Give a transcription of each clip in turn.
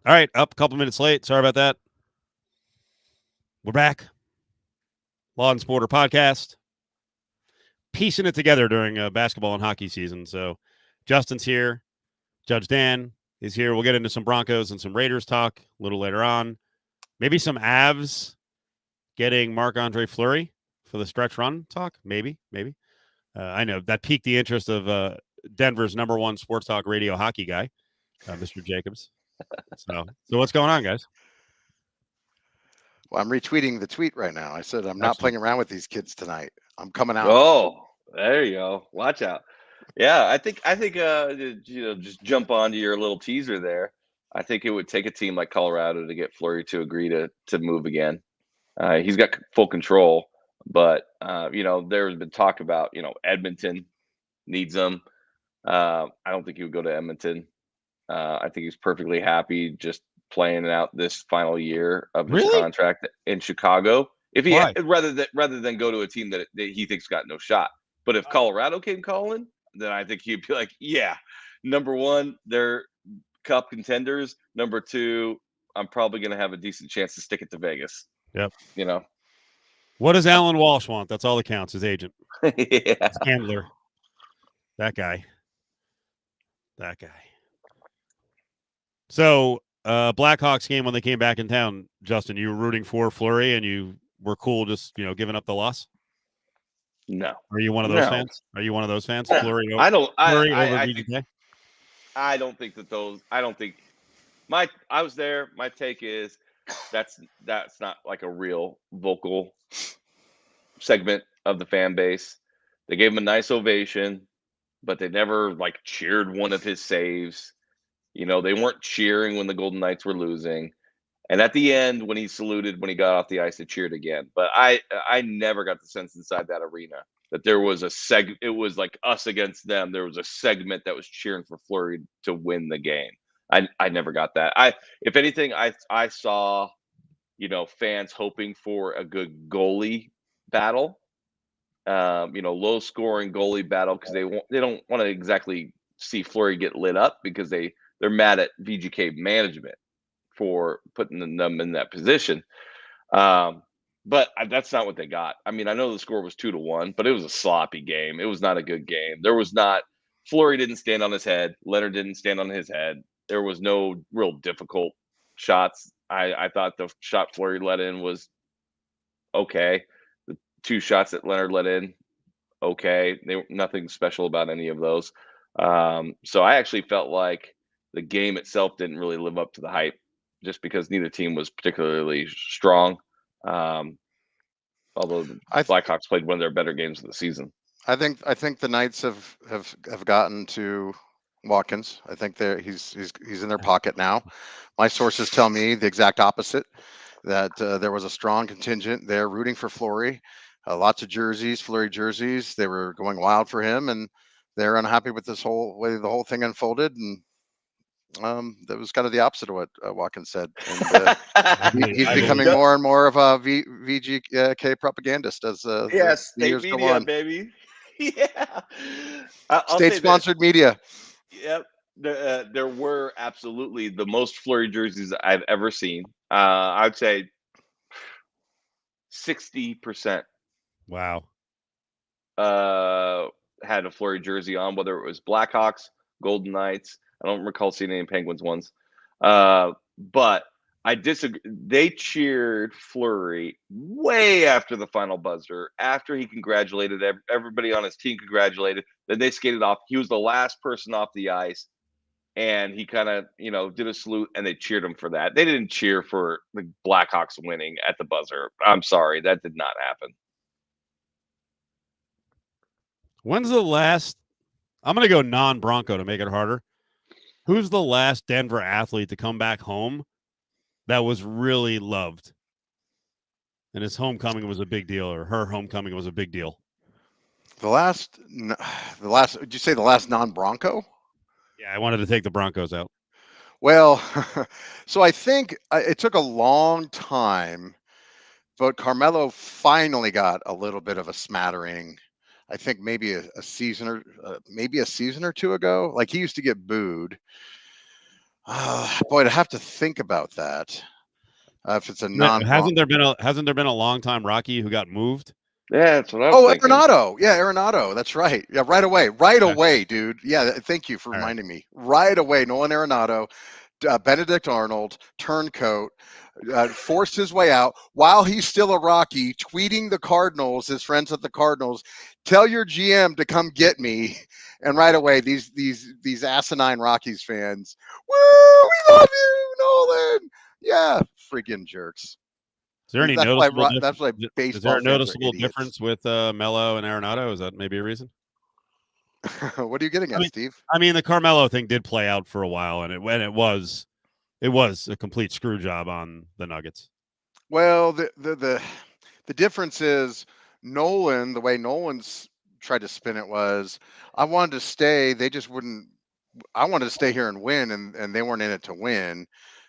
All right, up a couple minutes late. Sorry about that. We're back. Law and Sporter podcast. Piecing it together during basketball and hockey season. So Justin's here. Judge Dan is here. We'll get into some Broncos and some Raiders talk a little later on. Maybe some Avs getting Marc-Andre Fleury for the stretch run talk. Maybe. I know that piqued the interest of Denver's number one sports talk radio hockey guy, Mr. Jacobs. So what's going on, guys? Well, I'm retweeting the tweet right now. I said I'm not Excellent. playing around with these kids tonight. I'm coming out. Oh, there you go. Watch out. Yeah, I think just jump onto your little teaser there. I think it would take a team like Colorado to get Fleury to agree to move again. He's got full control, but there's been talk about Edmonton needs him. I don't think he would go to Edmonton. I think he's perfectly happy just playing out this final year of his Really? contract in Chicago. If he Why? rather than go to a team that he thinks got no shot. But if Colorado came calling, then I think he'd be like, yeah, number one, they're cup contenders. Number two, I'm probably going to have a decent chance to stick it to Vegas. Yep. You know, What does Alan Walsh want? That's all that counts. His agent, yeah. his handler, that guy. So, Blackhawks game when they came back in town, Justin, you were rooting for Fleury and you were cool just, giving up the loss? No, Are you one of those no, fans? Are you one of those fans? no. I don't. Fleury over I think VGK? I don't think that those. I don't think my. I was there. My take is that's not like a real vocal segment of the fan base. They gave him a nice ovation, but they never like cheered one of his saves. They weren't cheering when the Golden Knights were losing. And at the end, when he saluted, when he got off the ice, they cheered again. But I never got the sense inside that arena that there was it was like us against them. There was a segment that was cheering for Fleury to win the game. I never got that. If anything, I saw, fans hoping for a good goalie battle. Low scoring goalie battle because they don't want to exactly see Fleury get lit up because they're mad at VGK management for putting them in that position. But that's not what they got. I mean, I know the score was 2-1, but it was a sloppy game. It was not a good game. There was not Fleury didn't stand on his head. Leonard didn't stand on his head. There was no real difficult shots. I thought the shot Fleury let in was okay. The two shots that Leonard let in, okay. They were nothing special about any of those. So I actually felt like the game itself didn't really live up to the hype just because neither team was particularly strong. Um, although the I th- Blackhawks played one of their better games of the season. I think the Knights have gotten to Watkins. I think he's in their pocket now. My sources tell me the exact opposite. That there was a strong contingent there rooting for Fleury. Lots of jerseys, Fleury jerseys. They were going wild for him, and they're unhappy with this whole way the whole thing unfolded. And that was kind of the opposite of what Watkins said. And he's I believe becoming it. more and more of a VGK propagandist as Yeah, the state years go media, on. baby. Yeah, I'll say this. State-sponsored media. Yep. There were absolutely the most Flurry jerseys I've ever seen. I'd say 60% Wow. uh, had a Flurry jersey on, whether it was Blackhawks, Golden Knights. I don't recall seeing any Penguins ones. But I disagree. They cheered Flurry way after the final buzzer, after he congratulated everybody on his team, congratulated. Then they skated off. He was the last person off the ice. And he kind of, did a salute, and they cheered him for that. They didn't cheer for the Blackhawks winning at the buzzer. I'm sorry, that did not happen. When's the last? I'm going to go non-Bronco to make it harder. Who's the last Denver athlete to come back home that was really loved? And his homecoming was a big deal, or her homecoming was a big deal. The last. Did you say the last non-Bronco? Yeah, I wanted to take the Broncos out. Well, so I think it took a long time, but Carmelo finally got a little bit of a smattering. I think maybe a season or maybe a season or two ago. Like he used to get booed. Boy, to have to think about that. If it's a non Hasn't there been a long time Rocky who got moved? Yeah, that's what I was thinking. Arenado. Yeah, Arenado. That's right. Yeah, right away. Right Okay. away, dude. Yeah, thank you for All right. reminding me. Right away, Nolan Arenado, Benedict Arnold, turncoat, forced his way out while he's still a Rocky, tweeting the Cardinals, his friends at the Cardinals, tell your GM to come get me. And right away, these asinine Rockies fans, woo, we love you, Nolan. Yeah, freaking jerks. Is there any That's noticeable why, that's why baseball is there a fans are noticeable idiots. difference with Melo and Arenado? Is that maybe a reason? What are you getting at, Steve? I mean, the Carmelo thing did play out for a while, and it was a complete screw job on the Nuggets. Well, the difference is Nolan. The way Nolan's tried to spin it was, I wanted to stay. They just wouldn't. I wanted to stay here and win, and they weren't in it to win.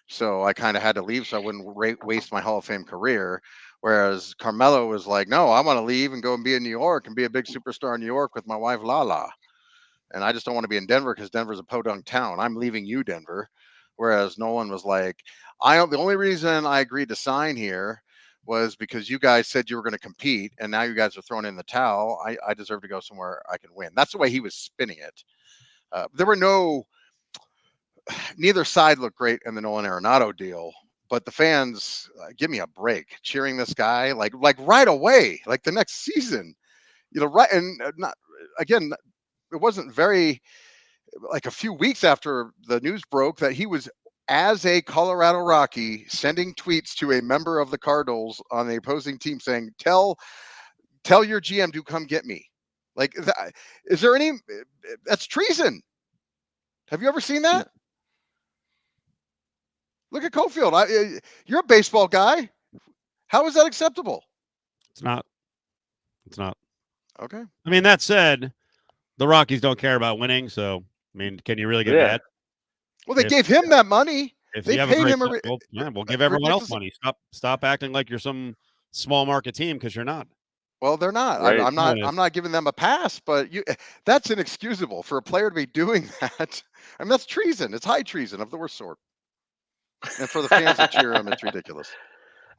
So I kind of had to leave so I wouldn't waste my Hall of Fame career. Whereas Carmelo was like, no, I want to leave and go and be in New York and be a big superstar in New York with my wife Lala. And I just don't want to be in Denver because Denver's a podunk town. I'm leaving you, Denver. Whereas Nolan was like, the only reason I agreed to sign here was because you guys said you were going to compete, and now you guys are throwing in the towel. I deserve to go somewhere I can win. That's the way he was spinning it. There were neither side looked great in the Nolan Arenado deal, but the fans, give me a break, cheering this guy like right away, like the next season, right, and not again. It wasn't very like a few weeks after the news broke that he was, as a Colorado Rocky, sending tweets to a member of the Cardinals on the opposing team saying, tell your GM to come get me. Like, is there any, that's treason. Have you ever seen that? Look at Cofield. You're a baseball guy. How is that acceptable? It's not. It's not. Okay. I mean, that said, the Rockies don't care about winning, so I mean, can you really get Yeah. mad? Well, they gave him that money. If They you have a paid great, him we'll give everyone else ridiculous. money. Stop acting like you're some small market team because you're not. Well, they're not. Right. I'm not giving them a pass, but that's inexcusable for a player to be doing that. I mean, that's treason. It's high treason of the worst sort. And for the fans that cheer him, it's ridiculous.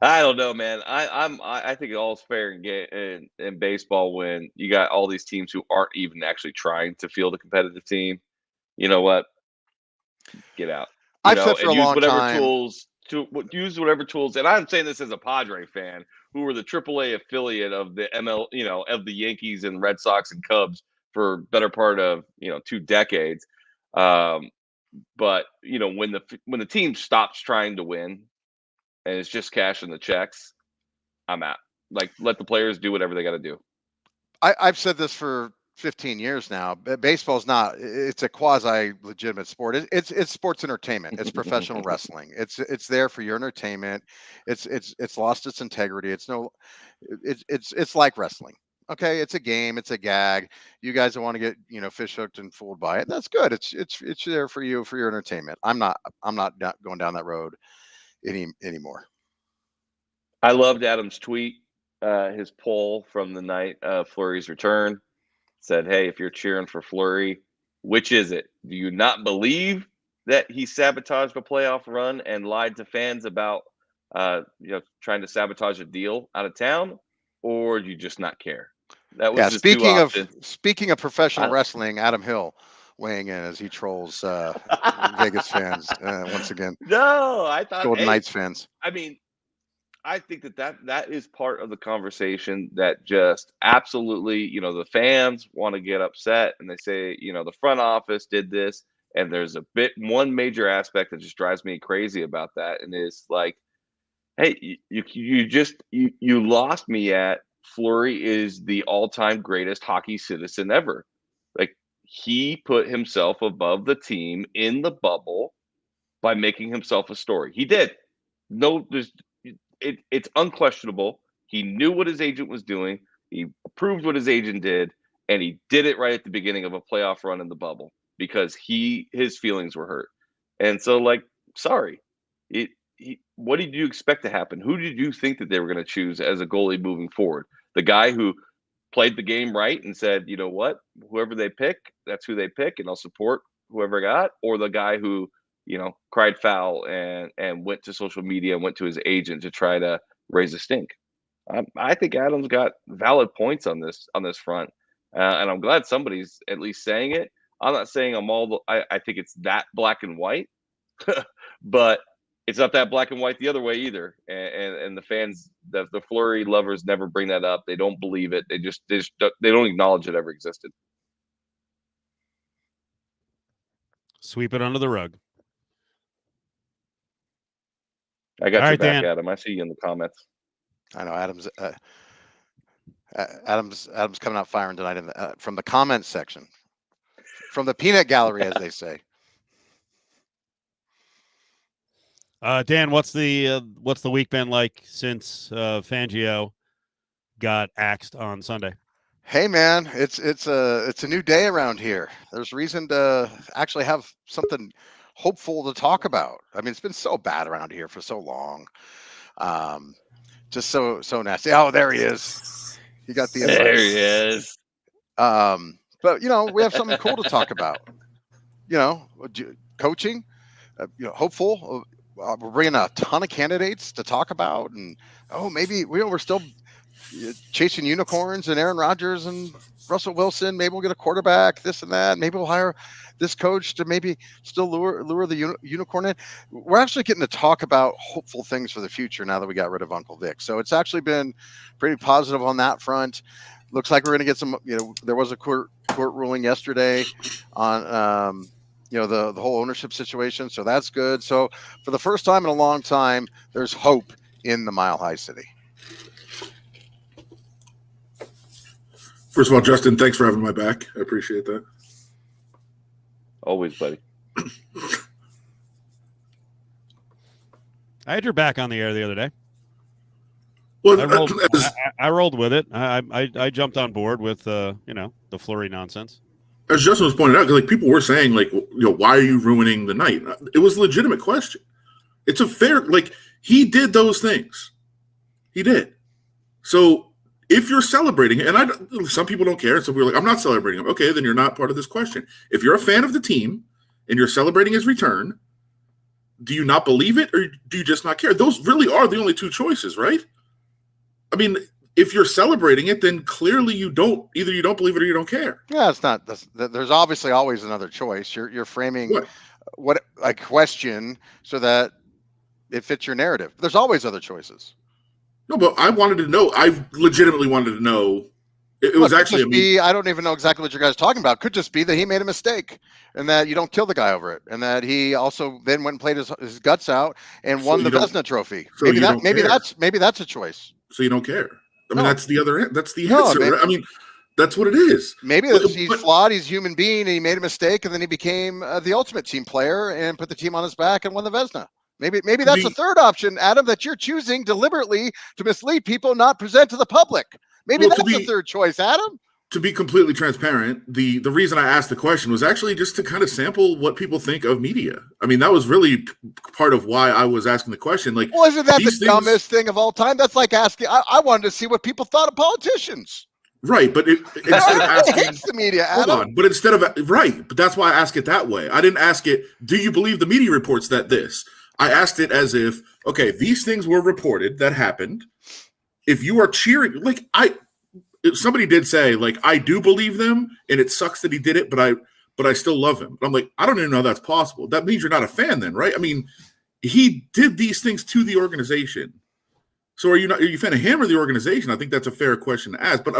I don't know, man. I think all's fair in baseball when you got all these teams who aren't even actually trying to field a competitive team. You know what? Get out. I've said for and a use long whatever time. tools use whatever tools. And I'm saying this as a Padre fan who were the AAA affiliate of the ML, of the Yankees and Red Sox and Cubs for better part of 2 decades. But when the team stops trying to win and it's just cashing the checks, I'm out. Like, let the players do whatever they got to do. I've said this for 15 years now. Baseball's not. It's a quasi legitimate sport. It's sports entertainment. It's professional wrestling. It's there for your entertainment. It's lost its integrity. It's like wrestling. Okay, it's a game. It's a gag. You guys don't want to get fish hooked and fooled by it. That's good. It's there for you for your entertainment. I'm not going down that road anymore. I loved Adam's tweet, his poll from the night of Fleury's return. Said, hey, if you're cheering for Fleury, which is it? Do you not believe that he sabotaged a playoff run and lied to fans about trying to sabotage a deal out of town, or do you just not care? That was his two options. Speaking of professional wrestling, Adam Hill weighing in as he trolls Vegas fans once again. No, I thought Golden Knights fans. I mean, I think that is part of the conversation that just absolutely, the fans want to get upset and they say, the front office did this. And there's one major aspect that just drives me crazy about that. And is like, hey, you lost me at Fleury is the all-time greatest hockey citizen ever. Like, he put himself above the team in the bubble by making himself a story. He did. No, it's unquestionable. He knew what his agent was doing. He approved what his agent did, and he did it right at the beginning of a playoff run in the bubble because his feelings were hurt. And so, like, sorry, what did you expect to happen? Who did you think that they were going to choose as a goalie moving forward? The guy who played the game right and said, you know what, whoever they pick, that's who they pick, and I'll support whoever I got, or the guy who cried foul and went to social media and went to his agent to try to raise a stink. I think Adam's got valid points on this front, and I'm glad somebody's at least saying it. I'm not saying I think it's that black and white, but it's not that black and white the other way either. And the fans, the Fleury lovers, never bring that up. They don't believe it. They don't acknowledge it ever existed. Sweep it under the rug. I got All your right, back, Dan. Adam. I see you in the comments. I know Adam's coming out firing tonight from the comments section, from the peanut gallery, as they say. Dan, what's the week been like since Fangio got axed on Sunday? Hey man, it's a new day around here. There's reason to actually have something hopeful to talk about. I mean, it's been so bad around here for so long. Just so nasty. Oh, there he is. He got the invite. There he is. But we have something cool to talk about. Coaching. Hopeful. We're bringing a ton of candidates to talk about, and maybe we're still chasing unicorns and Aaron Rodgers and Russell Wilson. Maybe we'll get a quarterback, this and that. Maybe we'll hire this coach to maybe still lure the unicorn in. We're actually getting to talk about hopeful things for the future now that we got rid of Uncle Vic. So it's actually been pretty positive on that front. Looks like we're going to get some, there was a court ruling yesterday on, the whole ownership situation. So that's good. So for the first time in a long time, there's hope in the Mile High City. First of all, Justin, thanks for having my back. I appreciate that. Always, buddy. I had your back on the air the other day. Well, I rolled with it. I jumped on board with the Fleury nonsense. As Justin was pointing out, like people were saying, like, why are you ruining the night? It was a legitimate question. It's a fair, he did those things. He did. So if you're celebrating, and some people don't care, so we're like, I'm not celebrating him. Okay, then you're not part of this question. If you're a fan of the team and you're celebrating his return, do you not believe it or do you just not care? Those really are the only two choices, right? I mean, if you're celebrating it, then clearly you don't believe it or you don't care. Yeah, it's not. There's obviously always another choice. You're framing what a question so that it fits your narrative. There's always other choices. No, but I wanted to know. I legitimately wanted to know. It was actually. I don't even know exactly what you guys are talking about. Could just be that he made a mistake, and that you don't kill the guy over it, and that he also then went and played his guts out and won the Vesna Trophy. So maybe that's a choice. So you don't care. I mean, that's the other. That's the answer. Right? I mean, that's what it is. Maybe he's flawed. He's a human being, and he made a mistake, and then he became the ultimate team player and put the team on his back and won the Vesna. Maybe that's a third option, Adam, that you're choosing deliberately to mislead people, not present to the public. Maybe that's the third choice, Adam. To be completely transparent, the reason I asked the question was actually just to kind of sample what people think of media. I mean, that was really part of why I was asking the question. Like, well, isn't that the dumbest thing of all time? That's like asking. I wanted to see what people thought of politicians. Right, but instead of asking the media, Adam. Hold on, but but that's why I ask it that way. I didn't ask it, do you believe the media reports that this? I asked it as if, okay, these things were reported that happened. If you are cheering, somebody did say, I do believe them, and it sucks that he did it, but I still love him. I'm like, I don't even know how that's possible. That means you're not a fan then, right? I mean, he did these things to the organization. So are you a fan of him or the organization? I think that's a fair question to ask. But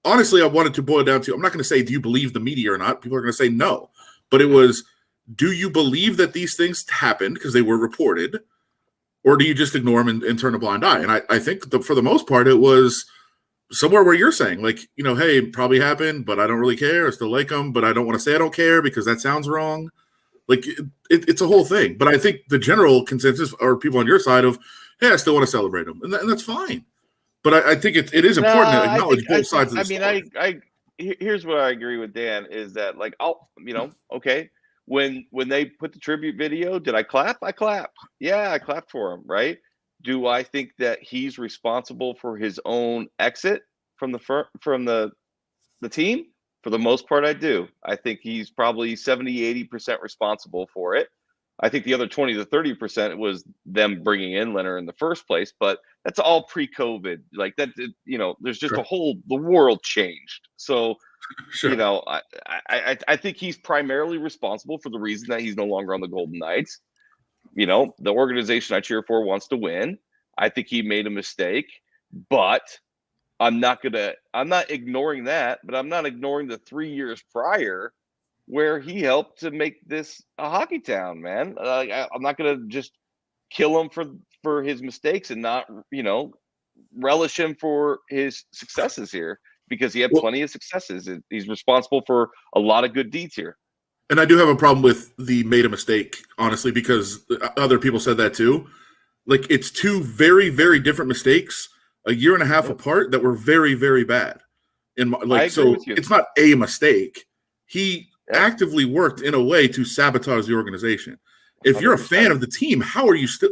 honestly, I wanted to boil it down to, I'm not going to say, do you believe the media or not? People are going to say no. But it was, do you believe that these things happened because they were reported? Or do you just ignore them and turn a blind eye? And I think for the most part, it was somewhere where you're saying, hey, it probably happened, but I don't really care. I still like them, but I don't want to say I don't care because that sounds wrong. It's a whole thing. But I think the general consensus are people on your side of, hey, I still want to celebrate them. And that's fine. But I think it is important to acknowledge both sides of the story. Here's what I agree with Dan is that, okay, when they put the tribute video, did I clap? I clapped. Yeah, I clapped for him, right? Do I think that he's responsible for his own exit from the team? For the most part, I do. I think he's probably 70-80% responsible for it. I think the other 20 to 30% was them bringing in Leonard in the first place, but that's all pre-COVID. Like that, there's just Sure. the world changed. So, Sure. I think he's primarily responsible for the reason that he's no longer on the Golden Knights. The organization I cheer for wants to win. I think he made a mistake, but I'm not ignoring that, but I'm not ignoring the 3 years prior where he helped to make this a hockey town, man. I'm not going to just kill him for his mistakes and not, relish him for his successes here, because he had plenty of successes. He's responsible for a lot of good deeds here. And I do have a problem with the made a mistake, honestly, because other people said that too. Like, it's two very, very different mistakes a year and a half apart that were very, very bad. So it's not a mistake. He actively worked in a way to sabotage the organization. If you're a fan of the team, how are you still?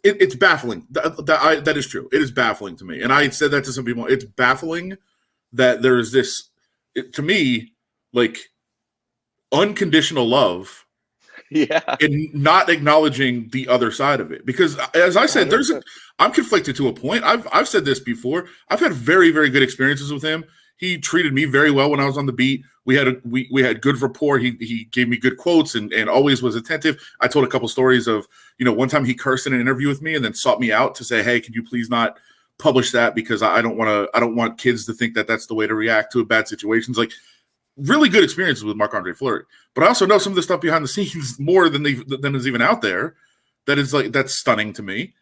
It's baffling. That is true. It is baffling to me. And I said that to some people. It's baffling that there is this, to me, like, unconditional love. Yeah. And not acknowledging the other side of it. Because as I said, I'm conflicted to a point. I've said this before. I've had very, very good experiences with him. He treated me very well when I was on the beat. We had good rapport. He gave me good quotes and always was attentive. I told a couple stories of, one time he cursed in an interview with me and then sought me out to say, hey, can you please not publish that, because I don't want kids to think that that's the way to react to bad situations. Like, really good experiences with Marc-Andre Fleury. But I also know some of the stuff behind the scenes more than is even out there. That's stunning to me.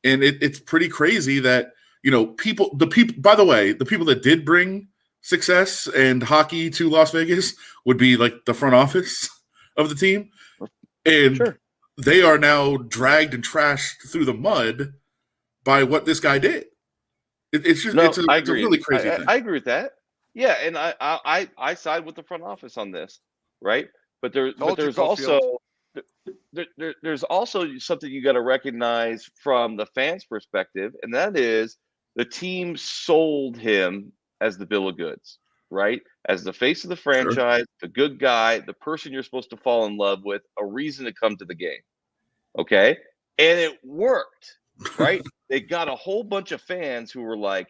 And it's pretty crazy that, by the way, the people that did bring success and hockey to Las Vegas would be like the front office of the team. And they are now dragged and trashed through the mud by what this guy did. It's a really crazy thing. I agree with that. Yeah, and I side with the front office on this, right? But there's also something you got to recognize from the fans' perspective, and that is the team sold him as the bill of goods, right? As the face of the franchise, the good guy, the person you're supposed to fall in love with, a reason to come to the game. Okay? And it worked, right? They got a whole bunch of fans who were like,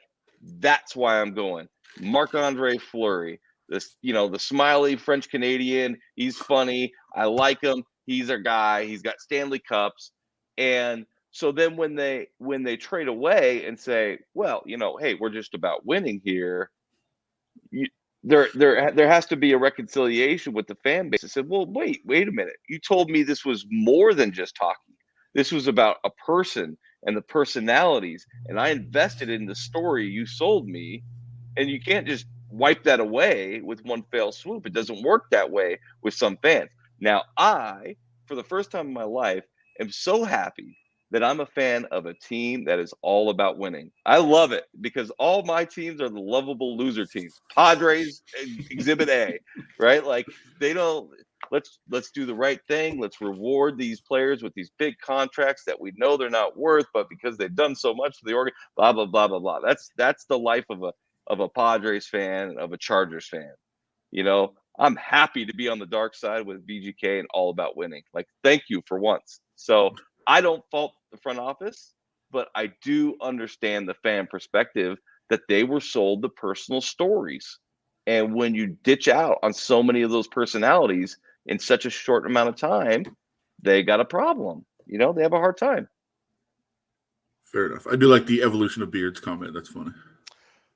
that's why I'm going. Marc-Andre Fleury, the smiley French Canadian, he's funny. I like him. He's our guy. He's got Stanley Cups. And so then when they trade away and say, well, hey, we're just about winning here, there has to be a reconciliation with the fan base. I said, well, wait a minute. You told me this was more than just hockey. This was about a person and the personalities, and I invested in the story you sold me, and you can't just wipe that away with one fell swoop. It doesn't work that way with some fans. Now, I, for the first time in my life, am so happy that I'm a fan of a team that is all about winning. I love it because all my teams are the lovable loser teams. Padres, Exhibit A, right? Like, they don't. Let's do the right thing. Let's reward these players with these big contracts that we know they're not worth, but because they've done so much for the organ, blah blah blah blah blah. That's the life of a Padres fan, of a Chargers fan. I'm happy to be on the dark side with VGK and all about winning. Like, thank you for once. So I don't fault the front office, but I do understand the fan perspective that they were sold the personal stories. And when you ditch out on so many of those personalities in such a short amount of time, they got a problem. They have a hard time. Fair enough. I do like the evolution of beards comment. That's funny.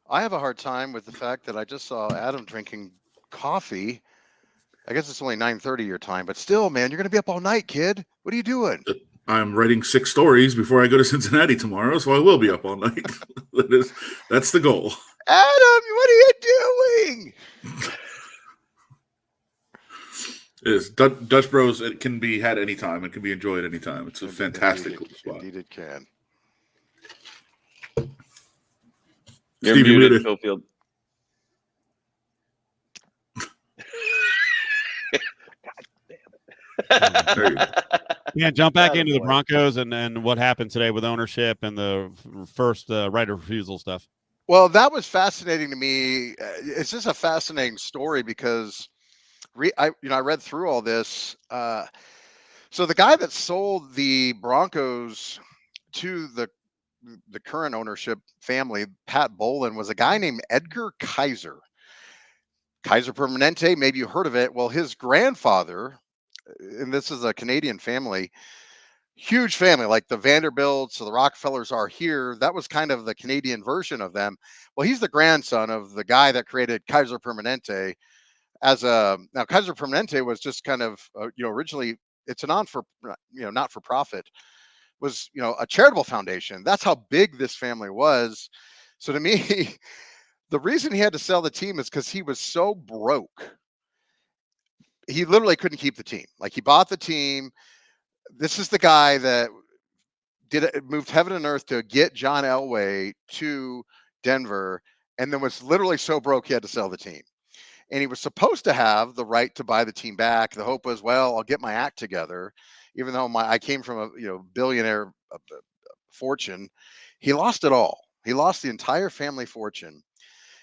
I have a hard time with the fact that I just saw Adam drinking coffee. I guess it's only 9:30 your time, but still, man, you're going to be up all night, kid. What are you doing? I'm writing 6 stories before I go to Cincinnati tomorrow, so I will be up all night. That's the goal. Adam, what are you doing? It is. Dutch Bros, it can be had anytime. It can be enjoyed anytime. It's a fantastic spot. Indeed it can. You're muted, Cofield. Yeah, jump back into the Broncos and what happened today with ownership and the first right of refusal stuff. Well, that was fascinating to me. It's just a fascinating story because I read through all this. So the guy that sold the Broncos to the current ownership family, Pat Bolin, was a guy named Edgar Kaiser. Kaiser Permanente, maybe you heard of it. Well, his grandfather, and this is a Canadian family, huge family, like the Vanderbilts or the Rockefellers are here. That was kind of the Canadian version of them. Well, he's the grandson of the guy that created Kaiser Permanente. Now Kaiser Permanente was just kind of originally it's a not for profit, was a charitable foundation. That's how big this family was. So to me, the reason he had to sell the team is because he was so broke. He literally couldn't keep the team. Like, he bought the team. This is the guy that moved heaven and earth to get John Elway to Denver, and then was literally so broke he had to sell the team. And he was supposed to have the right to buy the team back. The hope was, well, I'll get my act together, even though I came from a billionaire fortune. He lost it all. He lost the entire family fortune.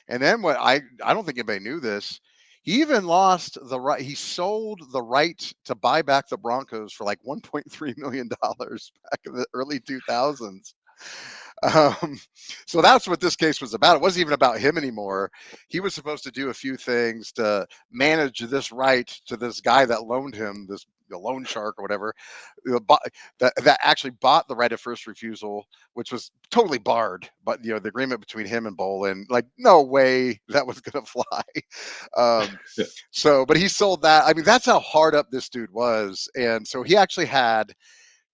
And then what I don't think anybody knew this. He even lost the right. He sold the right to buy back the Broncos for like $1.3 million back in the early 2000s. So that's what this case was about. It wasn't even about him anymore. He was supposed to do a few things to manage this right to this guy that loaned him, this loan shark or whatever, that actually bought the right of first refusal, which was totally barred. But the agreement between him and Bolin, like, no way that was going to fly. But he sold that. I mean, that's how hard up this dude was. And so he actually had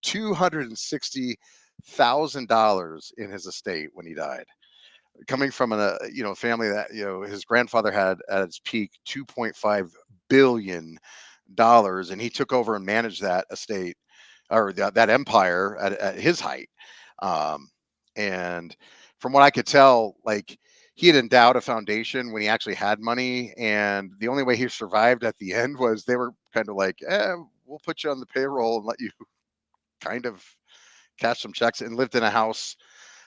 $260,000 in his estate when he died, coming from a family that his grandfather had at its peak $2.5 billion, and he took over and managed that estate, or that empire at his height. And from what I could tell, like, he had endowed a foundation when he actually had money, and the only way he survived at the end was they were kind of like, we'll put you on the payroll and let you kind of cash some checks, and lived in a house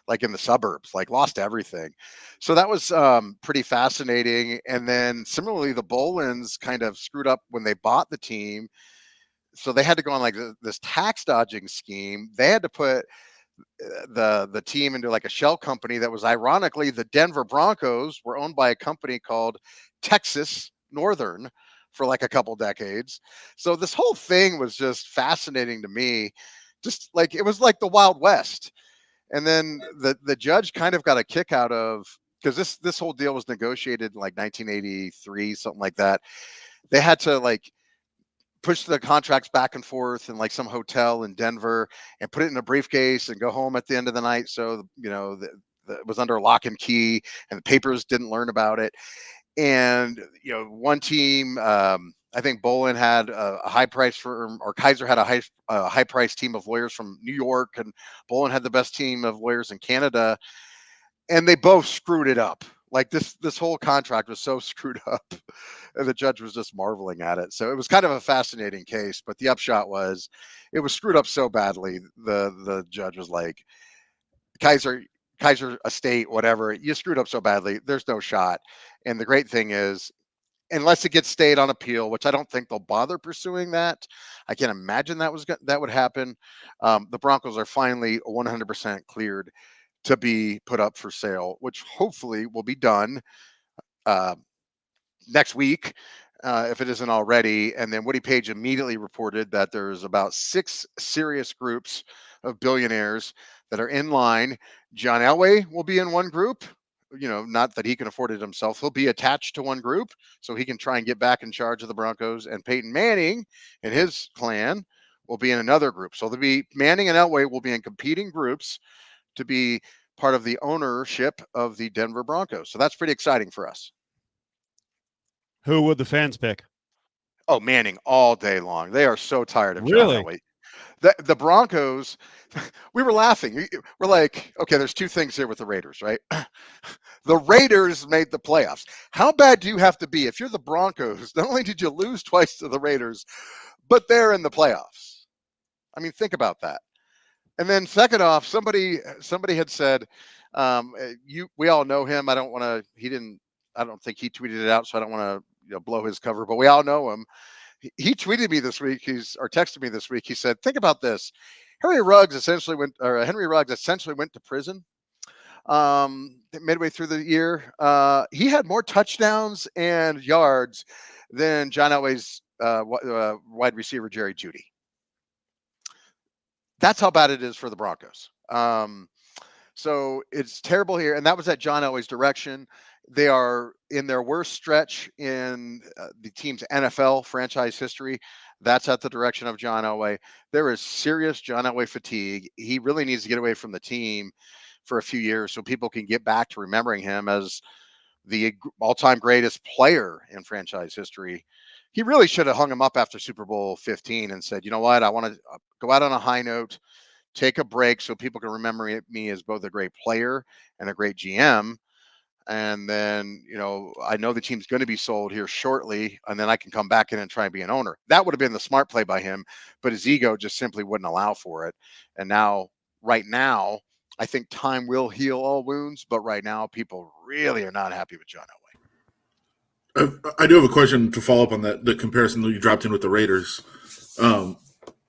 like in the suburbs, like lost everything. So that was pretty fascinating. And then similarly, the Bolins kind of screwed up when they bought the team. So they had to go on like this tax dodging scheme. They had to put the team into like a shell company that was, ironically, the Denver Broncos were owned by a company called Texas Northern for like a couple decades. So this whole thing was just fascinating to me. Just like, it was like the Wild West. And then the judge kind of got a kick out of, because this whole deal was negotiated in like 1983, something like that. They had to like push the contracts back and forth in like some hotel in Denver and put it in a briefcase and go home at the end of the night. So it was under lock and key, and the papers didn't learn about it. And one team, I think Bolin had a high price firm, or Kaiser had a high price team of lawyers from New York, and Bolin had the best team of lawyers in Canada, and they both screwed it up. Like, this whole contract was so screwed up, and the judge was just marveling at it. So it was kind of a fascinating case. But the upshot was, it was screwed up so badly. The judge was like, Kaiser estate, whatever, you screwed up so badly, there's no shot. And the great thing is, unless it gets stayed on appeal, which I don't think they'll bother pursuing that. I can't imagine that would happen. The Broncos are finally 100% cleared to be put up for sale, which hopefully will be done next week, if it isn't already. And then Woody Page immediately reported that there's about 6 serious groups of billionaires that are in line. John Elway will be in one group. Not that he can afford it himself. He'll be attached to one group so he can try and get back in charge of the Broncos. And Peyton Manning and his clan will be in another group. So there'll be Manning and Elway will be in competing groups to be part of the ownership of the Denver Broncos. So that's pretty exciting for us. Who would the fans pick? Oh, Manning all day long. They are so tired of Really? John Elway. The Broncos, we were laughing. We're like, okay, there's two things here with the Raiders, right? The Raiders made the playoffs. How bad do you have to be if you're the Broncos? Not only did you lose twice to the Raiders, but they're in the playoffs. I mean, think about that. And then second off, somebody had said, we all know him. I don't think he tweeted it out, so I don't want to blow his cover, but we all know him. he tweeted me this week. Or texted me this week. He said, "Think about this. Henry Ruggs essentially went to prison midway through the year. He had more touchdowns and yards than John Elway's wide receiver Jerry Jeudy. That's how bad it is for the Broncos. So it's terrible here, and that was at John Elway's direction. They are in their worst stretch in the team's NFL franchise history. That's at the direction of John Elway. There is serious John Elway fatigue. He really needs to get away from the team for a few years so people can get back to remembering him as the all-time greatest player in franchise history. He really should have hung him up after Super Bowl 15 and said, you know what, I want to go out on a high note, take a break so people can remember me as both a great player and a great GM. And then, I know the team's going to be sold here shortly, and then I can come back in and try and be an owner. That would have been the smart play by him, but his ego just simply wouldn't allow for it. And right now, I think time will heal all wounds, but right now, people really are not happy with John Elway. I do have a question to follow up on the comparison that you dropped in with the Raiders,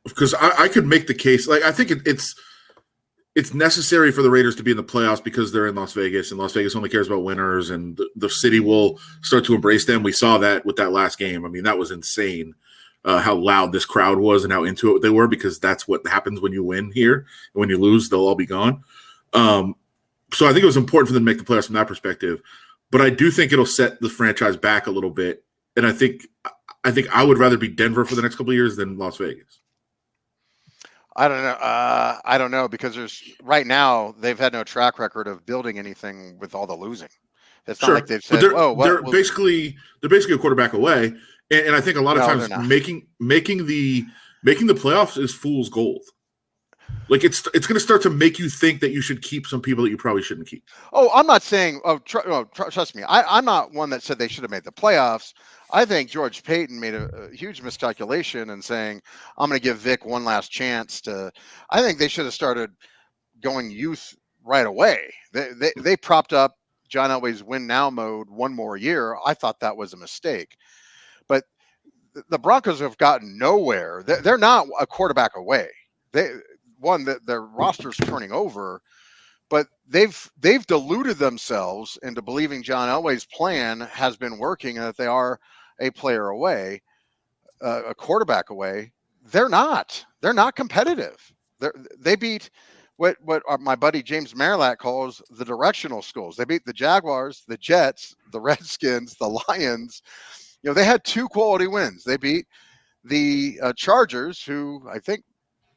because I could make the case. Like, I think it's necessary for the Raiders to be in the playoffs because they're in Las Vegas, and Las Vegas only cares about winners, and the city will start to embrace them. We saw that with that last game. I mean, that was insane how loud this crowd was and how into it they were, because that's what happens when you win here. And when you lose, they'll all be gone. So I think it was important for them to make the playoffs from that perspective. But I do think it'll set the franchise back a little bit. And I think I would rather be Denver for the next couple of years than Las Vegas. I don't know. I don't know, because right now they've had no track record of building anything with all the losing. It's not like they've said, they're basically a quarterback away. And I think a lot of times making the playoffs is fool's gold. Like, it's going to start to make you think that you should keep some people that you probably shouldn't keep. Oh, I'm not saying. Trust me. I'm not one that said they should have made the playoffs. I think George Payton made a huge miscalculation in saying, "I'm going to give Vic one last chance to." I think they should have started going youth right away. They propped up John Elway's win now mode one more year. I thought that was a mistake, but the Broncos have gotten nowhere. They're not a quarterback away. Their roster's turning over, but they've deluded themselves into believing John Elway's plan has been working and that they are a player away, a quarterback away. They're not competitive. They beat what my buddy James Marilat calls the directional schools. They beat the Jaguars, the Jets, the Redskins, the Lions. They had 2 quality wins. They beat the Chargers, who I think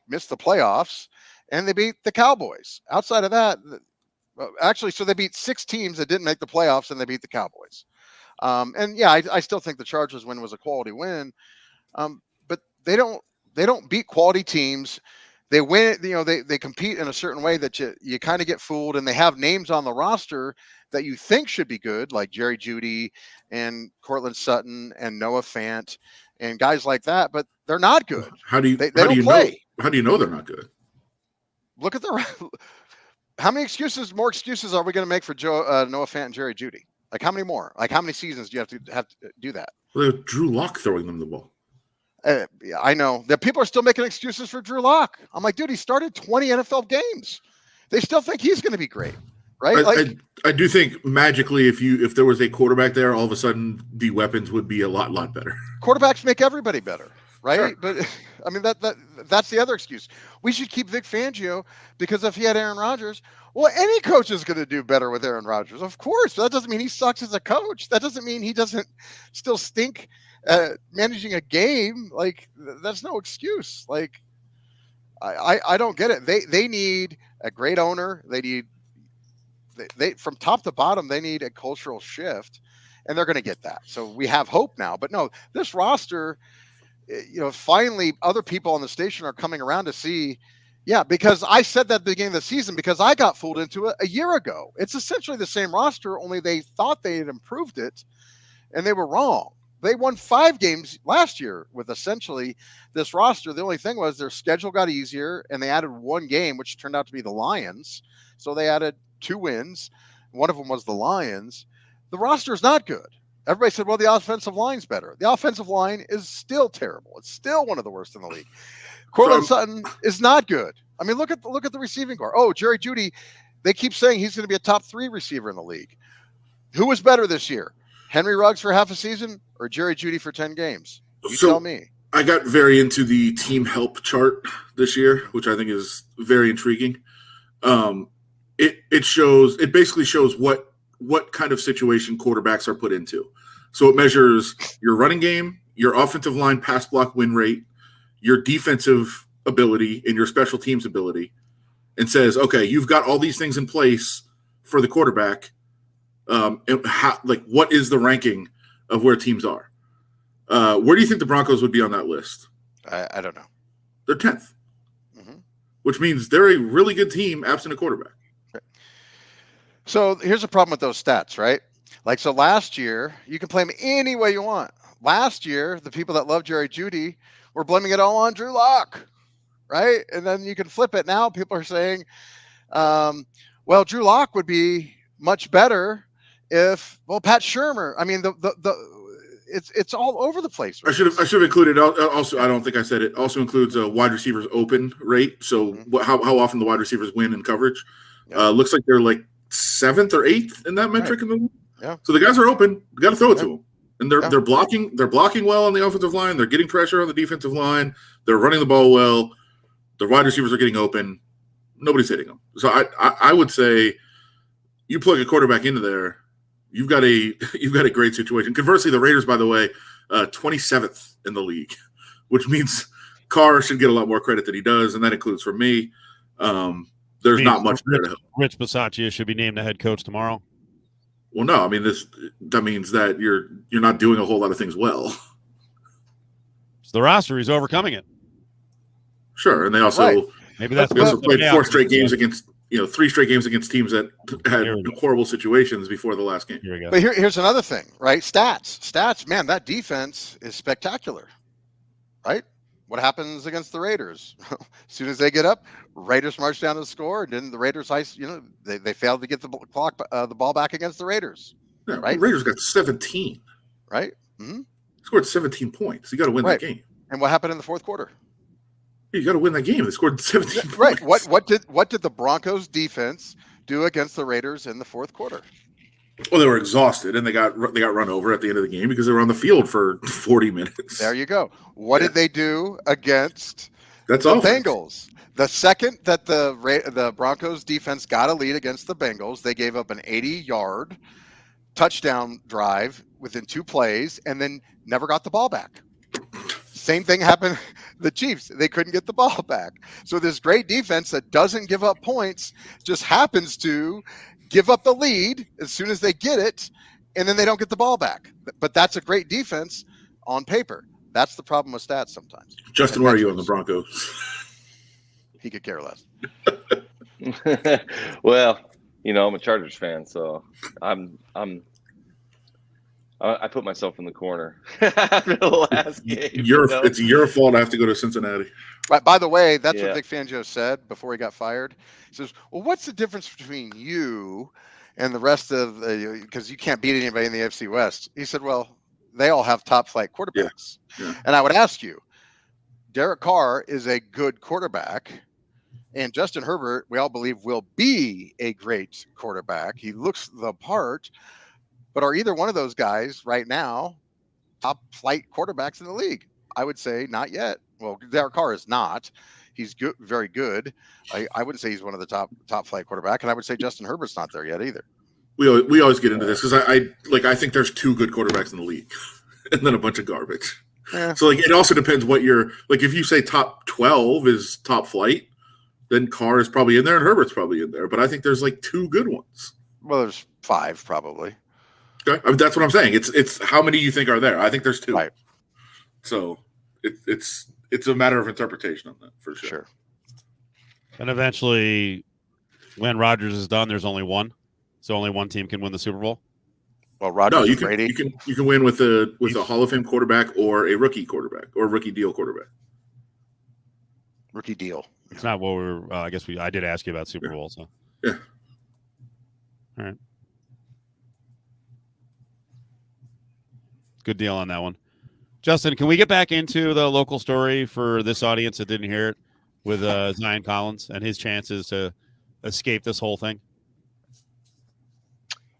missed the playoffs, and they beat the Cowboys. Outside of that, so they beat 6 teams that didn't make the playoffs, and they beat the Cowboys. I still think the Chargers win was a quality win, but they don't beat quality teams. They win, they compete in a certain way that you kind of get fooled, and they have names on the roster that you think should be good, like Jerry Jeudy and Cortland Sutton and Noah Fant and guys like that, but they're not good. How do you they don't play? How do you know they're not good? Look at how many more excuses are we going to make for Noah Fant and Jerry Jeudy? Like, how many more? Like, how many seasons do you have to do that? Well, Drew Lock throwing them the ball. I know that people are still making excuses for Drew Lock. I'm like, dude, he started 20 NFL games. They still think he's going to be great, right? I do think magically, if there was a quarterback there, all of a sudden the weapons would be a lot better. Quarterbacks make everybody better, right? Sure. But I mean, that's the other excuse. We should keep Vic Fangio because if he had Aaron Rodgers, well, any coach is going to do better with Aaron Rodgers, of course. But that doesn't mean he sucks as a coach. That doesn't mean he doesn't still stink managing a game. Like, that's no excuse. Like, I don't get it. They need a great owner. They from top to bottom, they need a cultural shift, and they're going to get that. So we have hope now. But no, this roster, finally other people on the station are coming around to see. Yeah, because I said that at the beginning of the season because I got fooled into it a year ago. It's essentially the same roster, only they thought they had improved it, and they were wrong. They won 5 games last year with essentially this roster. The only thing was their schedule got easier, and they added 1 game, which turned out to be the Lions. So they added 2 wins. One of them was the Lions. The roster is not good. Everybody said, well, the offensive line's better. The offensive line is still terrible. It's still one of the worst in the league. Cortland Sutton is not good. I mean, look at the receiving core. Oh, Jerry Jeudy, they keep saying he's going to be a top 3 receiver in the league. Who was better this year? Henry Ruggs for half a season or Jerry Jeudy for 10 games? You tell me. I got very into the team help chart this year, which I think is very intriguing. It basically shows what kind of situation quarterbacks are put into. So it measures your running game, your offensive line pass block win rate, your defensive ability, and your special teams ability, and says, okay, you've got all these things in place for the quarterback. And what is the ranking of where teams are? Where do you think the Broncos would be on that list? I don't know. They're 10th, which means they're a really good team absent a quarterback. So here's a problem with those stats, right? Like, so last year, you can play them any way you want. Last year, the people that love Jerry Jeudy were blaming it all on Drew Lock, right? And then you can flip it. Now people are saying, well, Drew Lock would be much better if, well, Pat Shurmur. I mean, it's all over the place. Right? I should have included also. I don't think I said it. Also includes a wide receivers open rate. So how often the wide receivers win in coverage. Looks like they're like 7th or 8th in that metric in the league. Yeah. So the guys are open. You got to throw it to them, and they're blocking. They're blocking well on the offensive line. They're getting pressure on the defensive line. They're running the ball well. The wide receivers are getting open. Nobody's hitting them. So I would say you plug a quarterback into there, you've got a great situation. Conversely, the Raiders, by the way, 27th in the league, which means Carr should get a lot more credit than he does, and that includes for me. There's not much there to help. Rich Bisaccia should be named the head coach tomorrow. Well, no, I mean that means that you're not doing a whole lot of things well. It's the roster. He's overcoming it. Sure, and they also maybe that's also played 4 straight games against 3 straight games against teams that had horrible situations before the last game. Here we go. But here's another thing, right? Stats, man, that defense is spectacular, right? What happens against the Raiders? As soon as they get up, Raiders march down to score, and then the Raiders, they failed to get the ball back against the Raiders. Yeah, right? The Raiders got 17. Right? Mm-hmm. Scored 17 points. You got to win that game. And what happened in the fourth quarter? You got to win that game. They scored 17 points. Right. What did the Broncos defense do against the Raiders in the fourth quarter? Well, they were exhausted, and they got run over at the end of the game because they were on the field for 40 minutes. There you go. What did they do against the Bengals? The second that the Broncos defense got a lead against the Bengals, they gave up an 80-yard touchdown drive within 2 plays and then never got the ball back. Same thing happened the Chiefs. They couldn't get the ball back. So this great defense that doesn't give up points just happens to give up the lead as soon as they get it, and then they don't get the ball back. But that's a great defense on paper. That's the problem with stats sometimes. Justin, where are you on the Broncos? He could care less. Well, I'm a Chargers fan, so I put myself in the corner after the last game. It's your fault I have to go to Cincinnati. By the way, that's what Vic Fangio said before he got fired. He says, well, what's the difference between you and the rest of because you can't beat anybody in the AFC West? He said, well, they all have top flight quarterbacks. Yeah. And I would ask you, Derek Carr is a good quarterback, and Justin Herbert, we all believe, will be a great quarterback. He looks the part. But are either one of those guys right now top flight quarterbacks in the league? I would say not yet. Well, Derek Carr is not. He's good, very good. I wouldn't say he's one of the top flight quarterback, and I would say Justin Herbert's not there yet either. We always get into this because I think there's 2 good quarterbacks in the league, and then a bunch of garbage. Yeah. So it also depends what you're if you say top 12 is top flight, then Carr is probably in there and Herbert's probably in there. But I think there's 2 good ones. Well, there's 5 probably. Okay. I mean, that's what I'm saying. It's how many you think are there. I think there's 2. Right. So it's a matter of interpretation on that for sure. And eventually, when Rodgers is done, there's only one. So only one team can win the Super Bowl. Well, Rodgers and Brady. You can win with a Hall of Fame quarterback or a rookie quarterback or rookie deal quarterback. Rookie deal. It's not what we're. I guess I did ask you about Super Bowl. So yeah. All right. Good deal on that one. Justin, can we get back into the local story for this audience that didn't hear it with Zion Collins and his chances to escape this whole thing?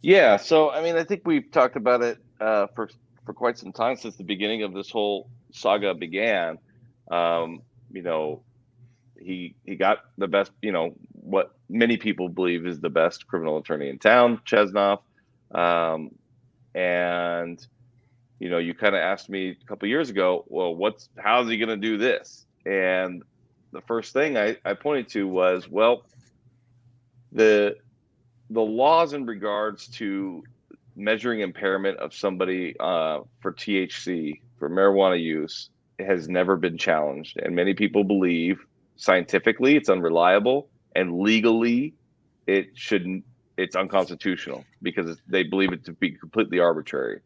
Yeah, so I mean, I think we've talked about it for quite some time since the beginning of this whole saga began. You know, he got the best, you know, what many people believe is the best criminal attorney in town, Chesnoff. And you know, you kind of asked me a couple years ago, well, how's he going to do this? And the first thing I pointed to was, well, the laws in regards to measuring impairment of somebody for THC, for marijuana use, has never been challenged. And many people believe scientifically it's unreliable, and legally it's unconstitutional because they believe it to be completely arbitrary.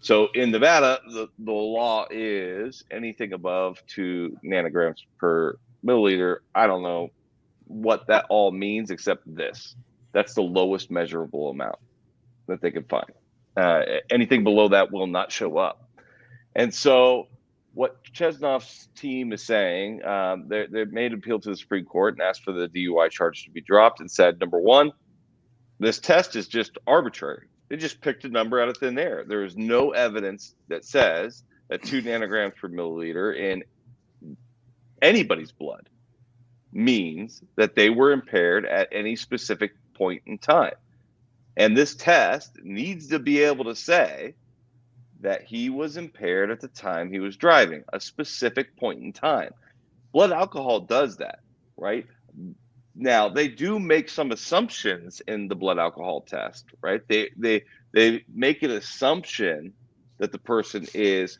So in Nevada, the law is anything above 2 nanograms per milliliter. I don't know what that all means except this. That's the lowest measurable amount that they can find. Anything below that will not show up. And so what Chesnoff's team is saying, they made an appeal to the Supreme Court and asked for the DUI charge to be dropped and said, number one, this test is just arbitrary. They just picked a number out of thin air. There is no evidence that says that 2 nanograms per milliliter in anybody's blood means that they were impaired at any specific point in time. And this test needs to be able to say that he was impaired at the time he was driving, a specific point in time. Blood alcohol does that, right? Now, they do make some assumptions in the blood alcohol test, right? They make an assumption that the person is,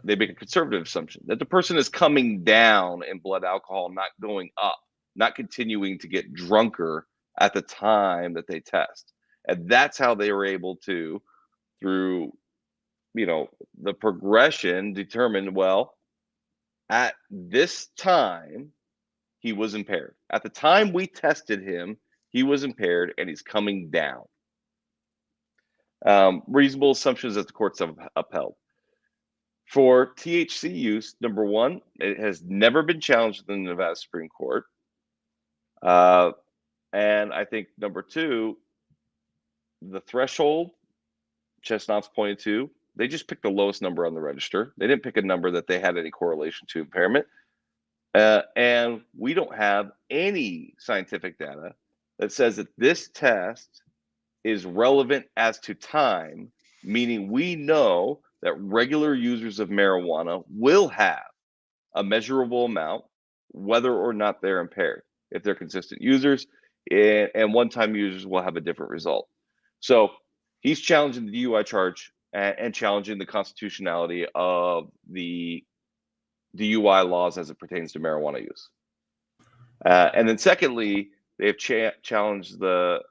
they make a conservative assumption that the person is coming down in blood alcohol, not going up, not continuing to get drunker at the time that they test. And that's how they were able to, through, you know, the progression, determine, well, at this time, he was impaired. At the time we tested him, he was impaired and he's coming down. Reasonable assumptions that the courts have upheld. For THC use, number one, it has never been challenged in the Nevada Supreme Court. And I think number two, the threshold Chesnoff's pointed to, they just picked the lowest number on the register. They didn't pick a number that they had any correlation to impairment. And we don't have any scientific data that says that this test is relevant as to time, meaning we know that regular users of marijuana will have a measurable amount, whether or not they're impaired. If they're consistent users, and one-time users will have a different result. So he's challenging the DUI charge and challenging the constitutionality of the DUI laws as it pertains to marijuana use. And then secondly, they have challenged the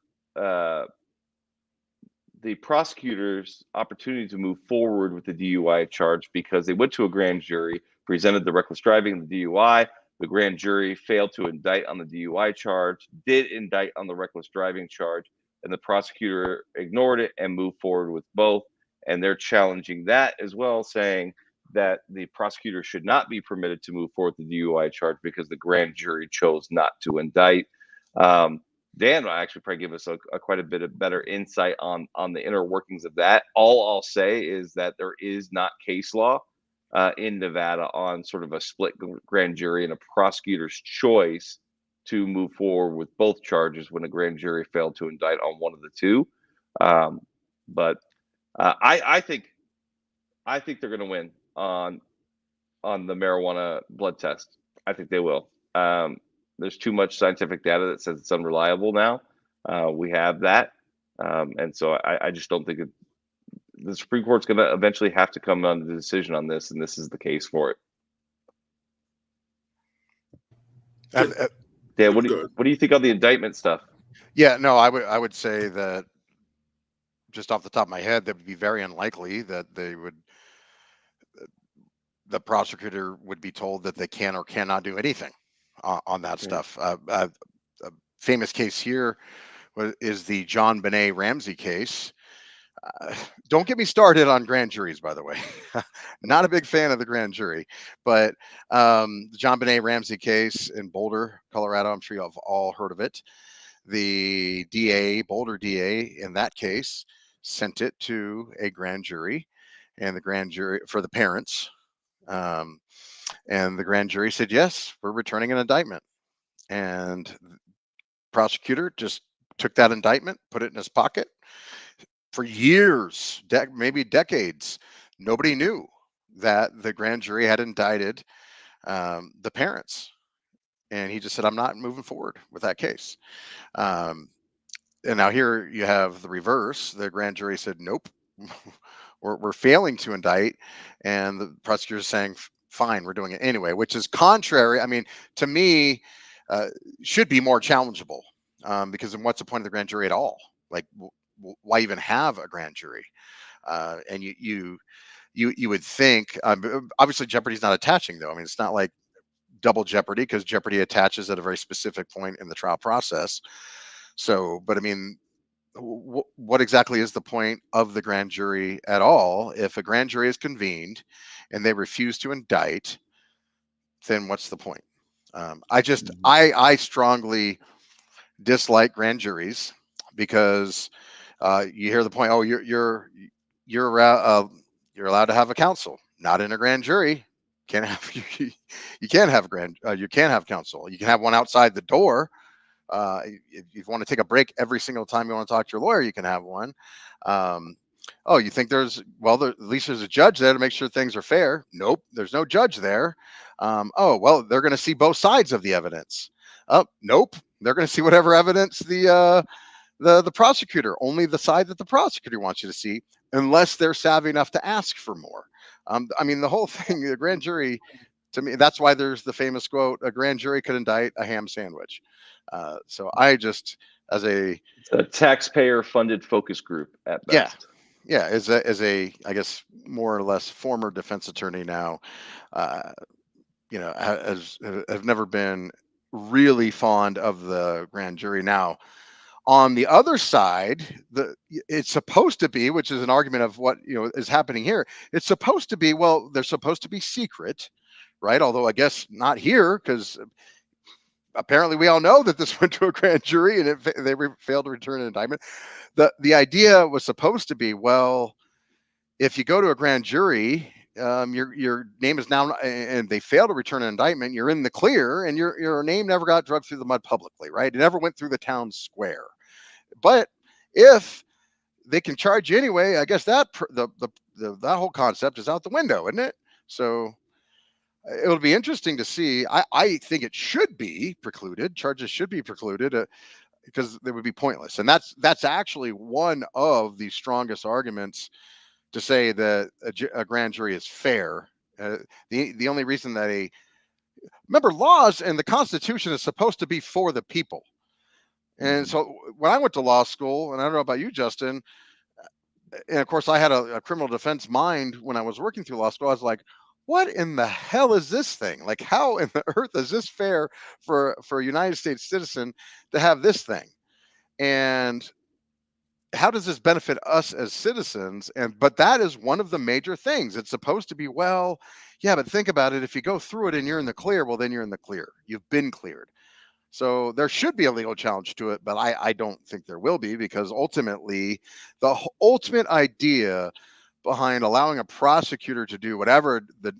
prosecutor's opportunity to move forward with the DUI charge because they went to a grand jury, presented the reckless driving and the DUI. The grand jury failed to indict on the DUI charge, did indict on the reckless driving charge, and the prosecutor ignored it and moved forward with both. And they're challenging that as well, saying that the prosecutor should not be permitted to move forward with the DUI charge because the grand jury chose not to indict. Dan will actually probably give us a quite a bit of better insight on the inner workings of that. All I'll say is that there is not case law in Nevada on sort of a split grand jury and a prosecutor's choice to move forward with both charges when a grand jury failed to indict on one of the two. But I think they're going to win on the marijuana blood test. I think they will. There's too much scientific data that says it's unreliable now. We have that. And so I just don't think the Supreme Court's going to eventually have to come on the decision on this, and this is the case for it. Dan, what do you think on the indictment stuff? Yeah, no, I would say that just off the top of my head, that would be very unlikely that the prosecutor would be told that they can or cannot do anything on that stuff. A famous case here is the Jonbenet Ramsey case. Don't get me started on grand juries, by the way. Not a big fan of the grand jury, but the Jonbenet Ramsey case in Boulder, Colorado, I'm sure you have all heard of it. The DA, Boulder DA, in that case, sent it to a grand jury, and the grand jury for the parents, and the grand jury said, yes, we're returning an indictment. And the prosecutor just took that indictment, put it in his pocket. For years, maybe decades, nobody knew that the grand jury had indicted the parents. And he just said, I'm not moving forward with that case. And now here you have the reverse. The grand jury said, nope, we're failing to indict. And the prosecutor is saying, fine, we're doing it anyway, which is contrary. I mean, to me, should be more challengeable, because then what's the point of the grand jury at all? Like, why even have a grand jury? And you would think, obviously Jeopardy's not attaching, though. I mean, it's not like double jeopardy, because jeopardy attaches at a very specific point in the trial process. So, but I mean, what exactly is the point of the grand jury at all? If a grand jury is convened and they refuse to indict, then what's the point? I strongly dislike grand juries, because you hear the point, oh, you're allowed to have a counsel, not in a grand jury. Can't have you can't have you can't have counsel. You can have one outside the door. If you want to take a break every single time you want to talk to your lawyer, you can have one. Oh, you think at least there's a judge there to make sure things are fair? Nope, there's no judge there. Oh, well, they're going to see both sides of the evidence. Oh, nope, they're going to see whatever evidence the prosecutor, only the side that the prosecutor wants you to see, unless they're savvy enough to ask for more. I mean, the whole thing, the grand jury, to me, that's why there's the famous quote, a grand jury could indict a ham sandwich. So I just, it's a taxpayer funded focus group at best. Yeah. As a, I guess, more or less former defense attorney now, have never been really fond of the grand jury. Now, on the other side, it's supposed to be, which is an argument of what is happening here. It's supposed to be, well, they're supposed to be secret, right? Although I guess not here, because apparently we all know that this went to a grand jury and they failed to return an indictment. The idea was supposed to be, well, if you go to a grand jury, your name is now, and they fail to return an indictment, you're in the clear, and your name never got dragged through the mud publicly, right? It never went through the town square. But if they can charge you anyway, I guess that that whole concept is out the window, isn't it? So it'll be interesting to see. I think it should be precluded. Charges should be precluded, because they would be pointless. And that's actually one of the strongest arguments to say that a grand jury is fair. The only reason that remember, laws and the Constitution is supposed to be for the people. And so when I went to law school, and I don't know about you, Justin, and of course I had a criminal defense mind when I was working through law school, I was like, what in the hell is this thing? Like, how in the earth is this fair for a United States citizen to have this thing? And how does this benefit us as citizens? But that is one of the major things. It's supposed to be, well, yeah, but think about it. If you go through it and you're in the clear, well, then you're in the clear. You've been cleared. So there should be a legal challenge to it, but I don't think there will be, because ultimately the ultimate idea behind allowing a prosecutor to do whatever the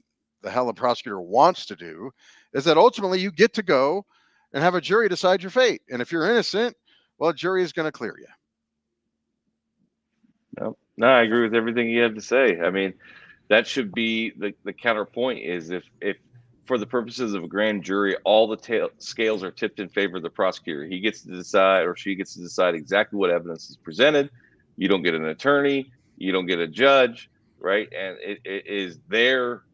hell a prosecutor wants to do is that ultimately you get to go and have a jury decide your fate. And if you're innocent, well, a jury is going to clear you. No, I agree with everything you have to say. I mean, that should be the counterpoint is if for the purposes of a grand jury, all the scales are tipped in favor of the prosecutor. He gets to decide, or she gets to decide exactly what evidence is presented. You don't get an attorney. You don't get a judge, right? And it is their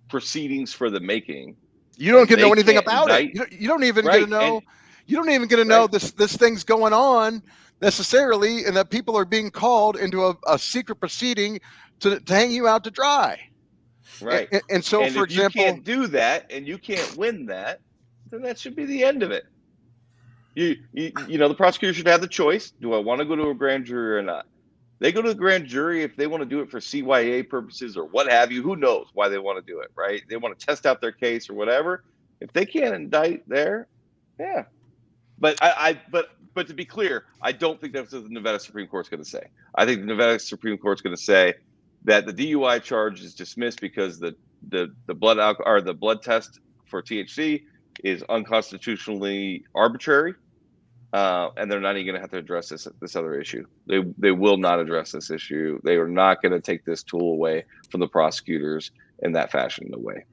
proceedings for the making. You don't get to know anything about it. You don't even get to know. You don't even get to know this thing's going on necessarily, and that people are being called into a secret proceeding to hang you out to dry. Right. And so, for example, you can't do that and you can't win that, then that should be the end of it. The prosecutor should have the choice. Do I want to go to a grand jury or not? They go to the grand jury if they want to do it for CYA purposes or what have you. Who knows why they want to do it, right? They want to test out their case or whatever. If they can't indict there, yeah. But but to be clear, I don't think that's what the Nevada Supreme Court's going to say. I think the Nevada Supreme Court's going to say that the DUI charge is dismissed because the blood test for THC is unconstitutionally arbitrary, and they're not even going to have to address this other issue. They will not address this issue. They are not going to take this tool away from the prosecutors in that fashion. No way.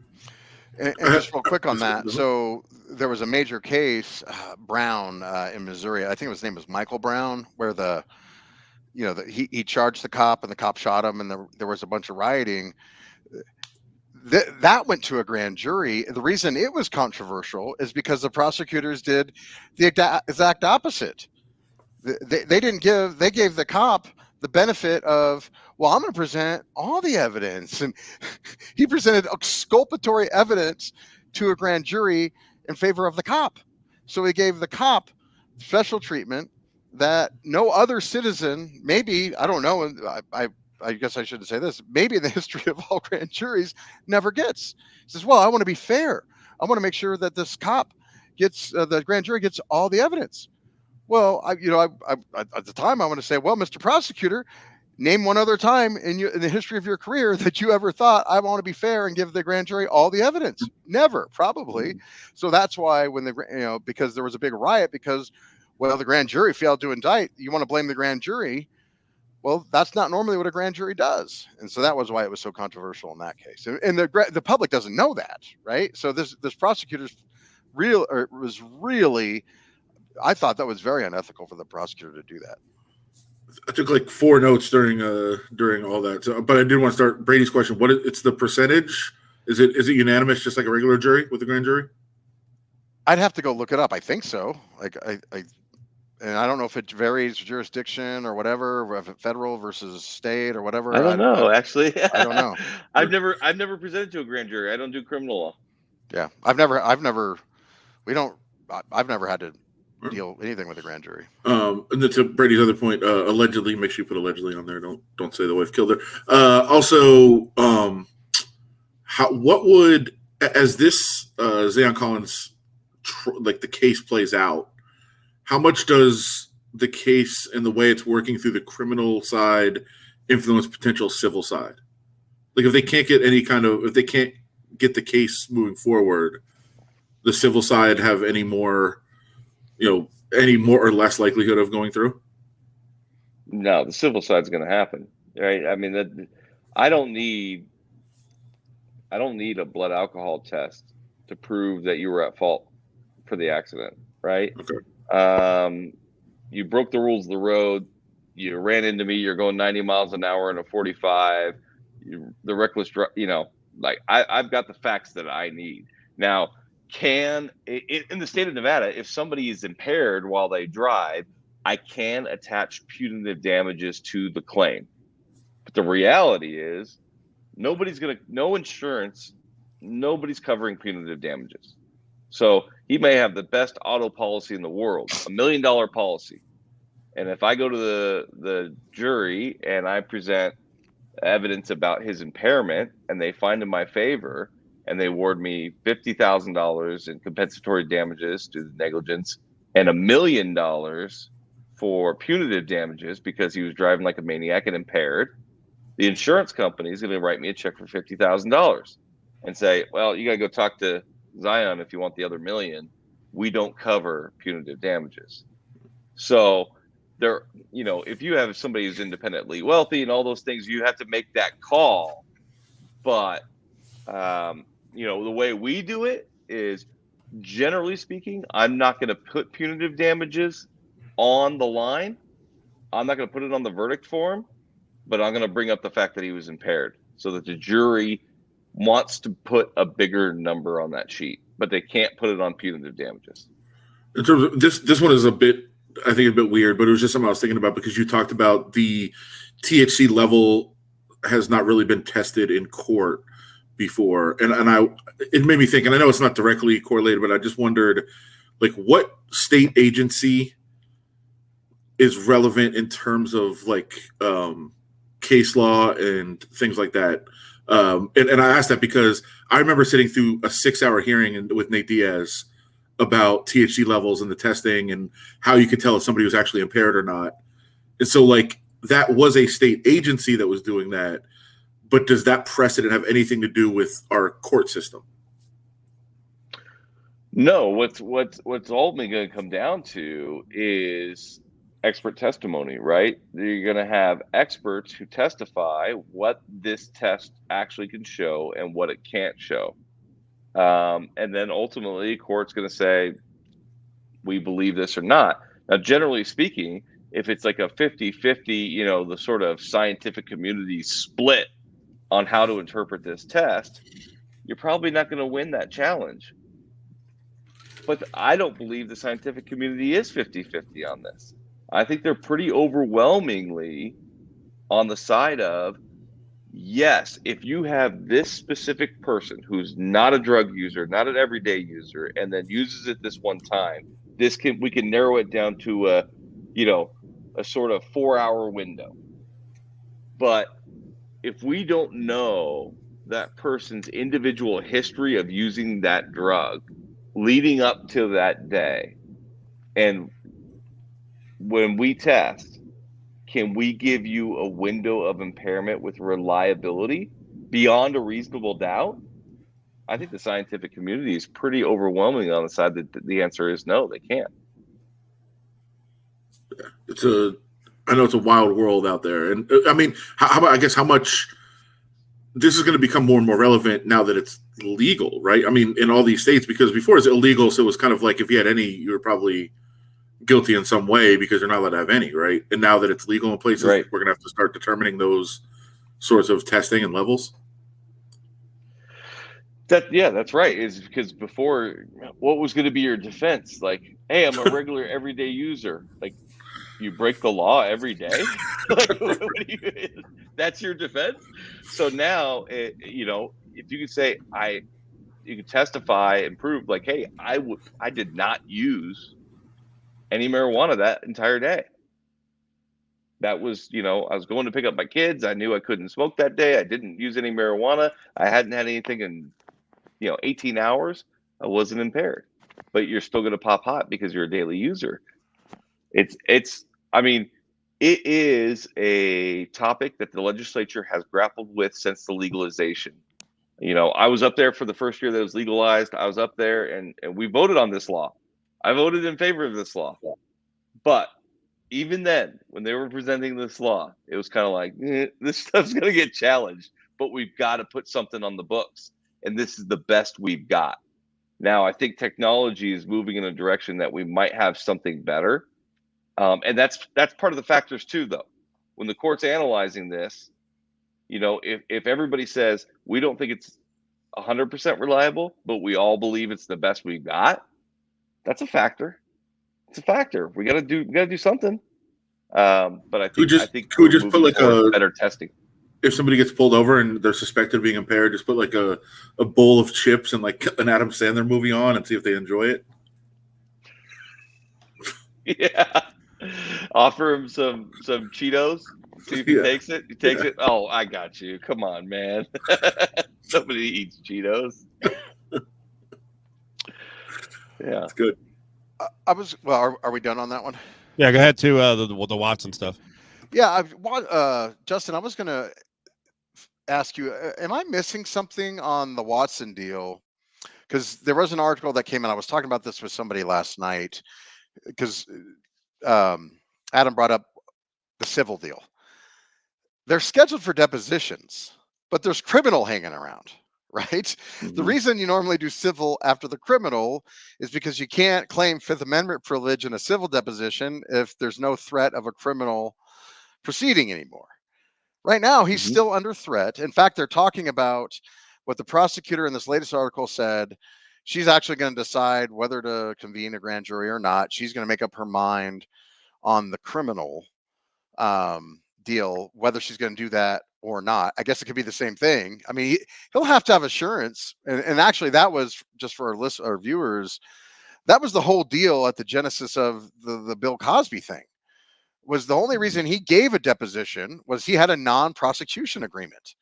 And just real quick on that. So there was a major case, Brown in Missouri. I think his name was Michael Brown, where he charged the cop and the cop shot him, and there was a bunch of rioting. That went to a grand jury. The reason it was controversial is because the prosecutors did the exact opposite. They gave the cop the benefit of, well, I'm going to present all the evidence. And he presented exculpatory evidence to a grand jury in favor of the cop. So he gave the cop special treatment that no other citizen, maybe, I don't know, I guess I shouldn't say this, maybe in the history of all grand juries, never gets. He says, well, I want to be fair. I want to make sure that this cop gets, the grand jury gets all the evidence. Well, I at the time, I want to say, well, Mr. Prosecutor, name one other time in the history of your career that you ever thought, I want to be fair and give the grand jury all the evidence. Never, probably. So that's why when because there was a big riot because, well, the grand jury failed to indict. You want to blame the grand jury? Well, that's not normally what a grand jury does, and so that was why it was so controversial in that case. And the public doesn't know that, right? So this prosecutor's was really. I thought that was very unethical for the prosecutor to do that. I took like 4 notes during all that. So, but I did want to start Brady's question. It's the percentage? Is it unanimous, just like a regular jury with the grand jury? I'd have to go look it up. I think so. And I don't know if it varies jurisdiction or whatever, if it's federal versus state or whatever. I don't know. Actually, I don't know. I've never presented to a grand jury. I don't do criminal law. Yeah, I've never had to deal anything with a grand jury. And then to Brady's other point, allegedly, make sure you put allegedly on there. Don't say the wife killed her. Also, what would, as this Zayon Collins like the case plays out, how much does the case and the way it's working through the criminal side influence potential civil side? Like if they can't get if they can't get the case moving forward, the civil side have any more or less likelihood of going through? No, the civil side's going to happen, right? I mean, I don't need a blood alcohol test to prove that you were at fault for the accident, right? Okay. You broke the rules of the road. You ran into me. You're going 90 miles an hour in a 45. The reckless, I've got the facts that I need. Now, in the state of Nevada, if somebody is impaired while they drive, I can attach punitive damages to the claim. But the reality is no insurance, nobody's covering punitive damages. So he may have the best auto policy in the world, $1 million policy. And if I go to the jury and I present evidence about his impairment and they find in my favor and they award me $50,000 in compensatory damages to the negligence and $1 million for punitive damages because he was driving like a maniac and impaired, the insurance company is going to write me a check for $50,000 and say, well, you got to go talk to Zion if you want the other $1 million. We don't cover punitive damages. So there, if you have somebody who's independently wealthy and all those things, you have to make that call. But the way we do it is, generally speaking, I'm not going to put punitive damages on the line. I'm not going to put it on the verdict form, but I'm going to bring up the fact that he was impaired so that the jury wants to put a bigger number on that sheet, but they can't put it on punitive damages. In terms of this one is a bit weird, but it was just something I was thinking about because you talked about the THC level has not really been tested in court before. And it made me think, and I know it's not directly correlated, but I just wondered, like, what state agency is relevant in terms of like case law and things like that. And I asked that because I remember sitting through a 6-hour hearing with Nate Diaz about THC levels and the testing and how you could tell if somebody was actually impaired or not. And so like that was a state agency that was doing that. But does that precedent have anything to do with our court system? No, what's ultimately going to come down to is expert testimony, right? You're going to have experts who testify what this test actually can show and what it can't show. And then ultimately, court's going to say, we believe this or not. Now, generally speaking, if it's like a 50-50, the sort of scientific community split on how to interpret this test, you're probably not going to win that challenge. But I don't believe the scientific community is 50-50 on this. I think they're pretty overwhelmingly on the side of, yes, if you have this specific person who's not a drug user, not an everyday user, and then uses it this one time, we can narrow it down to a sort of 4-hour window. But if we don't know that person's individual history of using that drug leading up to that day, and when we test, can we give you a window of impairment with reliability beyond a reasonable doubt? I think the scientific community is pretty overwhelming on the side that the answer is no, they can't. I know it's a wild world out there. And I mean, how much this is going to become more and more relevant now that it's legal, right? I mean, in all these states, because before it was illegal. So it was kind of like if you had any, you were probably guilty in some way because you're not allowed to have any, right? And now that it's legal in places, right, we're going to have to start determining those sorts of testing and levels. That's right. Is because before, what was going to be your defense? Like, hey, I'm a regular everyday user. Like, you break the law every day. Like, that's your defense. So now, if you could say, you could testify and prove, like, hey, I did not use any marijuana that entire day. That was, I was going to pick up my kids. I knew I couldn't smoke that day. I didn't use any marijuana. I hadn't had anything in 18 hours. I wasn't impaired. But you're still going to pop hot because you're a daily user. It is a topic that the legislature has grappled with since the legalization. I was up there for the first year that it was legalized. I was up there and we voted on this law. I voted in favor of this law. But even then, when they were presenting this law, it was kind of like, this stuff's going to get challenged, but we've got to put something on the books. And this is the best we've got. Now, I think technology is moving in a direction that we might have something better. And that's part of the factors too, though. When the court's analyzing this, if everybody says, we don't think it's 100% reliable, but we all believe it's the best we've got, that's a factor. It's a factor. We got to do something. But I think we just put like better testing. If somebody gets pulled over and they're suspected of being impaired, just put like a bowl of chips and like an Adam Sandler movie on and see if they enjoy it. Yeah. Offer him some Cheetos. See if he takes it. He takes it. Oh, I got you. Come on, man. Somebody eats Cheetos. Yeah, it's good. Are we done on that one? Yeah, go ahead to the Watson stuff. Yeah, Justin, I was going to ask you, am I missing something on the Watson deal? Because there was an article that came in. I was talking about this with somebody last night because Adam brought up the civil deal. They're scheduled for depositions, but there's criminal hanging around, right? Mm-hmm. The reason you normally do civil after the criminal is because you can't claim Fifth Amendment privilege in a civil deposition if there's no threat of a criminal proceeding anymore. Right now, he's still under threat. In fact, they're talking about what the prosecutor in this latest article said. She's actually going to decide whether to convene a grand jury or not. She's going to make up her mind on the criminal deal, whether she's going to do that or not. I guess it could be the same thing. I mean, he'll have to have assurance. And actually, that was just for our viewers. That was the whole deal at the genesis of the Bill Cosby thing. was the only reason he gave a deposition was he had a non-prosecution agreement.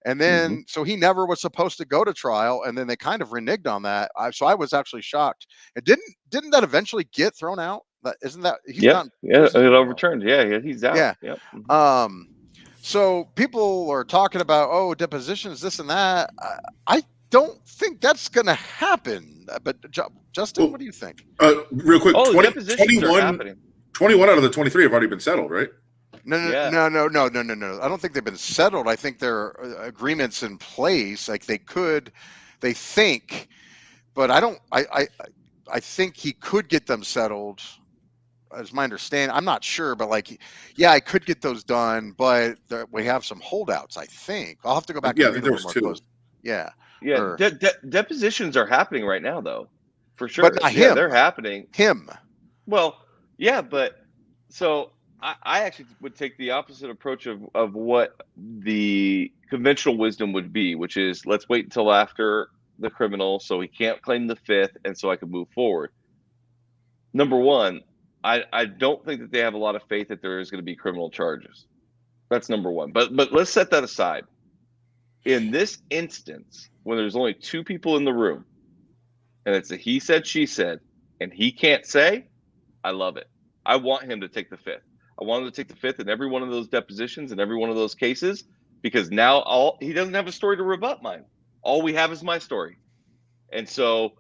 And then, so he never was supposed to go to trial, and then they kind of reneged on that. So I was actually shocked. And didn't that eventually get thrown out? Isn't that he's not? Yeah, it overturned. Yeah, he's out. Yeah. Yep. So people are talking about depositions, this and that. I don't think that's going to happen. But Justin, what do you think? Real quick, depositions are happening. 21 out of the 23 have already been settled, right? No. I don't think they've been settled. I think there are agreements in place. Like they think, but I don't. I think he could get them settled. As my understanding, I'm not sure, but I could get those done. But we have some holdouts. I think I'll have to go back. Yeah, and read there's more two. close. Yeah. Depositions are happening right now, though, for sure. But not him. They're happening. Him. Well, yeah, but so I actually would take the opposite approach of what the conventional wisdom would be, which is let's wait until after the criminal so he can't claim the fifth and so I can move forward. Number one, I don't think that they have a lot of faith that there is going to be criminal charges. That's number one. But let's set that aside. In this instance, when there's only two people in the room and it's a he said, she said, and he can't say, I love it. I want him to take the fifth. I want him to take the fifth in every one of those depositions and every one of those cases, because now he doesn't have a story to rebut mine. All we have is my story. And so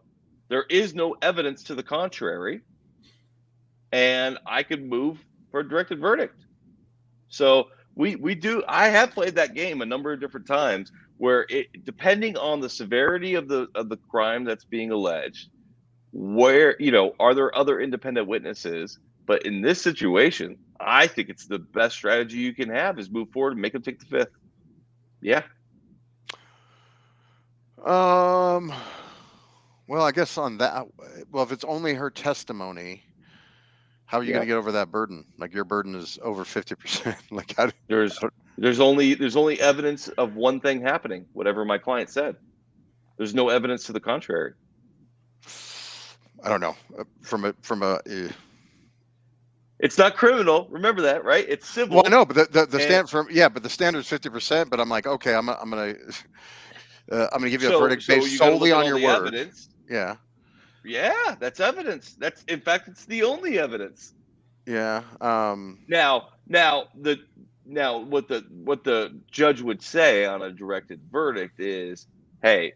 there is no evidence to the contrary, and I could move for a directed verdict. So I have played that game a number of different times where depending on the severity of the crime that's being alleged, where, are there other independent witnesses? But in this situation, I think it's the best strategy you can have is move forward and make them take the fifth. Yeah. Well, I guess on that, if it's only her testimony, how are you going to get over that burden? Like your burden is over 50%. Like there's only evidence of one thing happening, whatever my client said. There's no evidence to the contrary. I don't know. It's not criminal. Remember that, right? It's civil. Well, I know, but the standard's 50%. But I'm like, okay, I'm gonna give you a verdict based solely on your word. Evidence. Yeah. Yeah, that's evidence. In fact, it's the only evidence. Yeah. Now what the judge would say on a directed verdict is, hey,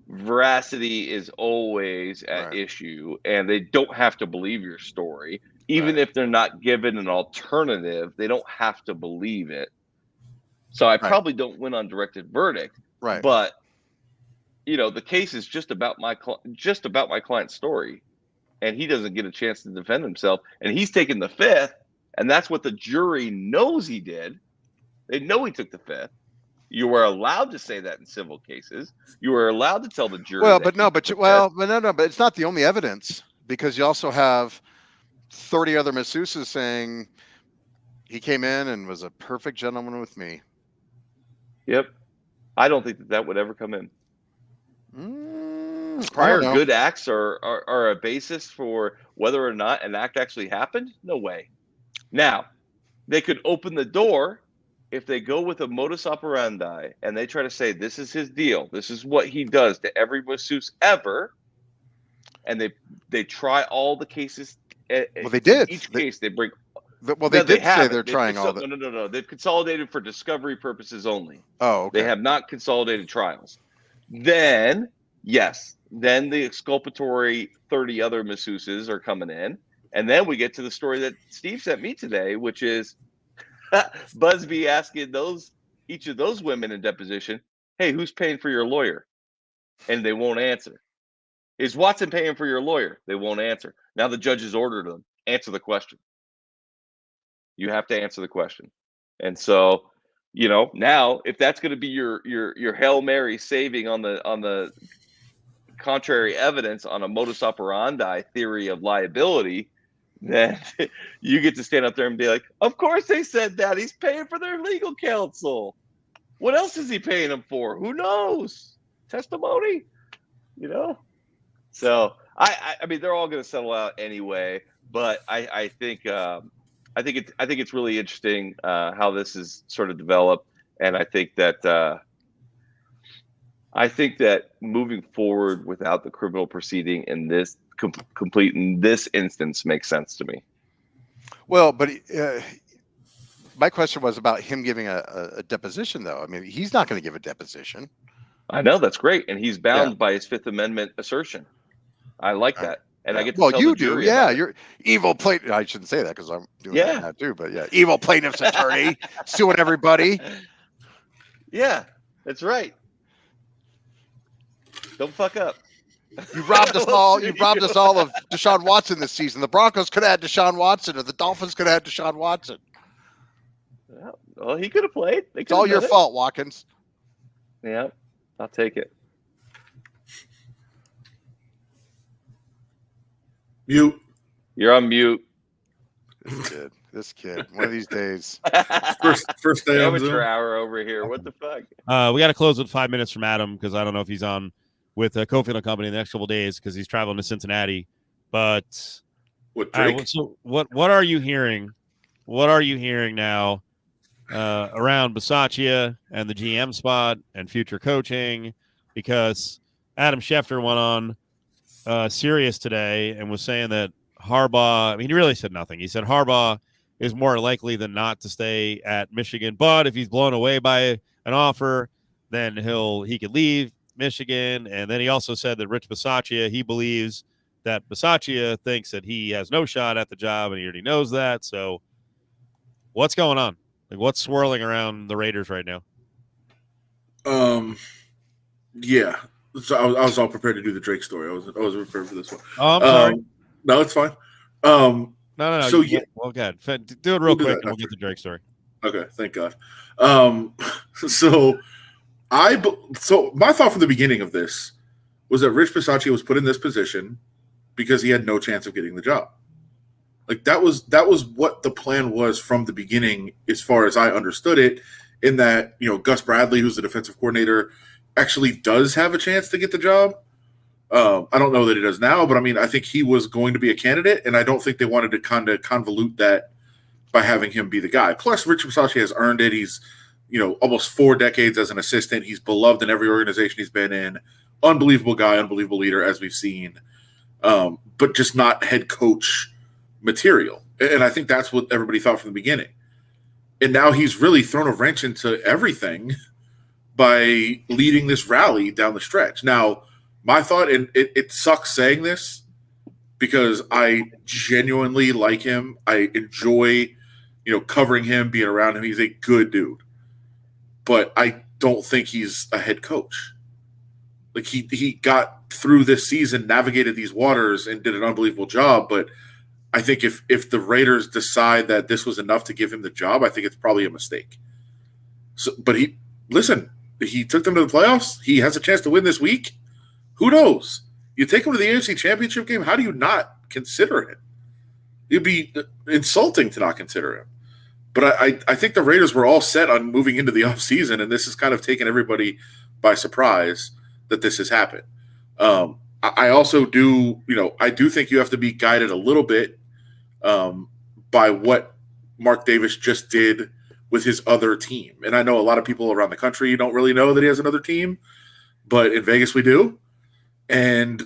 veracity is always at issue, and they don't have to believe your story. Even if they're not given an alternative, they don't have to believe it. So I probably don't win on directed verdict. Right. But the case is just about my client's story, and he doesn't get a chance to defend himself, and he's taking the fifth, and that's what the jury knows he did. They know he took the fifth. You were allowed to say that in civil cases. You were allowed to tell the jury. But it's not the only evidence, because you also have 30 other masseuses saying he came in and was a perfect gentleman with me. Yep. I don't think that would ever come in. Prior good acts are a basis for whether or not an act actually happened? No way. Now, they could open the door if they go with a modus operandi and they try to say this is his deal, this is what he does to every masseuse ever, and they try all the cases. Well, they did. Each case they bring. Well, they did say they're trying all that. No. They've consolidated for discovery purposes only. Oh, okay. They have not consolidated trials. Then, yes, then the exculpatory 30 other masseuses are coming in. And then we get to the story that Steve sent me today, which is Busby asking each of those women in deposition, hey, who's paying for your lawyer? And they won't answer. Is Watson paying for your lawyer? They won't answer. Now the judge has ordered them, answer the question. You have to answer the question. And so, now if that's going to be your Hail Mary saving on the contrary evidence on a modus operandi theory of liability, then you get to stand up there and be like, of course they said that. He's paying for their legal counsel. What else is he paying them for? Who knows? Testimony, So I mean, they're all going to settle out anyway. But I think I think it's really interesting how this is sort of developed, and I think that moving forward without the criminal proceeding in this complete in this instance makes sense to me. Well, but my question was about him giving a deposition, though. I mean, he's not going to give a deposition. I know that's great, and he's bound Yeah. by his Fifth Amendment assertion. I like that, and I get to Well, tell you the do, jury yeah. about it. You're evil plaintiff. I shouldn't say that because I'm doing Yeah. that now too. But yeah, evil plaintiff's attorney suing everybody. Yeah, that's right. Don't fuck up. You robbed us all. You robbed us all of Deshaun Watson this season. The Broncos could have had Deshaun Watson, or the Dolphins could have had Deshaun Watson. Well, he could have played. It's all your fault, Watkins. Yeah, I'll take it. Mute. You're on mute. This kid. One of these days. First day on Amateur Zoom. hour over here. What the fuck? We got to close with 5 minutes from Adam because I don't know if he's on with Cofield and Company in the next couple of days because he's traveling to Cincinnati. But What, all right, Drake? so what are you hearing? What are you hearing now around Bisaccia and the GM spot and future coaching? Because Adam Schefter went on Sirius today and was saying that Harbaugh, I mean, he really said nothing. He said Harbaugh is more likely than not to stay at Michigan, but if he's blown away by an offer, then he could leave Michigan. And then he also said that Rich Bisaccia, he believes that Bisaccia thinks that he has no shot at the job, and he already knows that. So what's going on? Like, what's swirling around the Raiders right now? Yeah. So I was all prepared to do the Drake story. I was prepared for this one. Oh, I'm sorry. No, it's fine. No. So yeah, well, good. Do it real do quick, that and we'll get the Drake story. okay. Thank God. So my thought from the beginning of this was that Rich Bisaccia was put in this position because he had no chance of getting the job. Like that was what the plan was from the beginning, as far as I understood it. In that, Gus Bradley, who's the defensive coordinator, actually does have a chance to get the job. I don't know that he does now, but I mean, I think he was going to be a candidate, and I don't think they wanted to kind of convolute that by having him be the guy. Plus, Rich Bisaccia has earned it. He's, almost 4 decades as an assistant. He's beloved in every organization he's been in. Unbelievable guy, unbelievable leader, as we've seen, but just not head coach material. And I think that's what everybody thought from the beginning. And now he's really thrown a wrench into everything by leading this rally down the stretch. Now, my thought, and it sucks saying this because I genuinely like him. I enjoy, covering him, being around him. He's a good dude. But I don't think he's a head coach. Like he got through this season, navigated these waters, and did an unbelievable job. But I think if the Raiders decide that this was enough to give him the job, I think it's probably a mistake. So, but he took them to the playoffs. He has a chance to win this week. Who knows? You take him to the AFC Championship game. How do you not consider him? It'd be insulting to not consider him. But I think the Raiders were all set on moving into the offseason, and this has kind of taken everybody by surprise that this has happened. I also do, I do think you have to be guided a little bit by what Mark Davis just did with his other team. And I know a lot of people around the country don't really know that he has another team, but in Vegas we do. And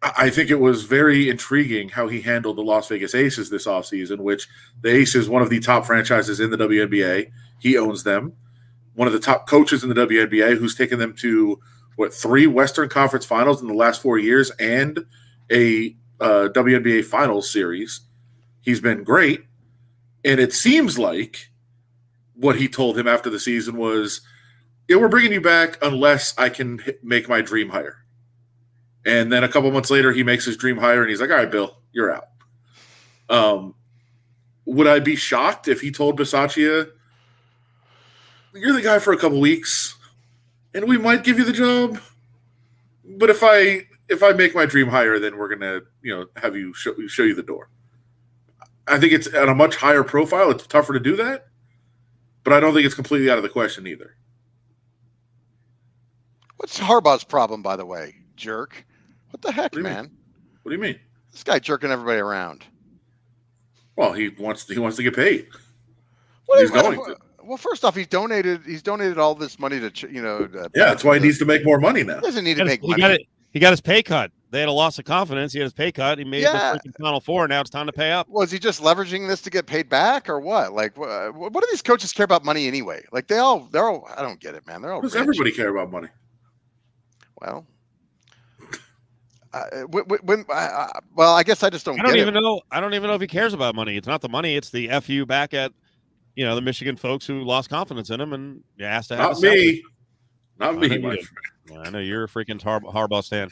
I think it was very intriguing how he handled the Las Vegas Aces this offseason, which the Aces, one of the top franchises in the WNBA. He owns them. One of the top coaches in the WNBA, who's taken them to, 3 Western Conference finals in the last 4 years and a WNBA finals series. He's been great. And it seems like what he told him after the season was, we're bringing you back unless I can make my dream hire. And then a couple months later, he makes his dream hire, and he's like, all right, Bill, you're out. Would I be shocked if he told Bisaccia, you're the guy for a couple weeks, and we might give you the job, but if I make my dream hire, then we're going to have you show you the door. I think it's at a much higher profile. It's tougher to do that, but I don't think it's completely out of the question either. What's Harbaugh's problem, by the way, jerk? What the heck, What do you man? mean? What do you mean? This guy jerking everybody around. Well, he wants to get paid. Well, He's going to. Well, first off, he's donated all this money to Yeah, that's why he needs to make more money now. He doesn't need to make money. He got his pay cut. They had a loss of confidence. He had his pay cut. He made the freaking Final Four. Now it's time to pay up. Was he just leveraging this to get paid back, or what? Like, what do these coaches care about money anyway? Like, they're all. I don't get it, man. They're all. Does rich. everybody care about money? Well, well, I guess I just don't. I don't even know if he cares about money. It's not the money. It's the FU back at, the Michigan folks who lost confidence in him and asked to have. Not me, my friend. I know you're a freaking Harbaugh stan.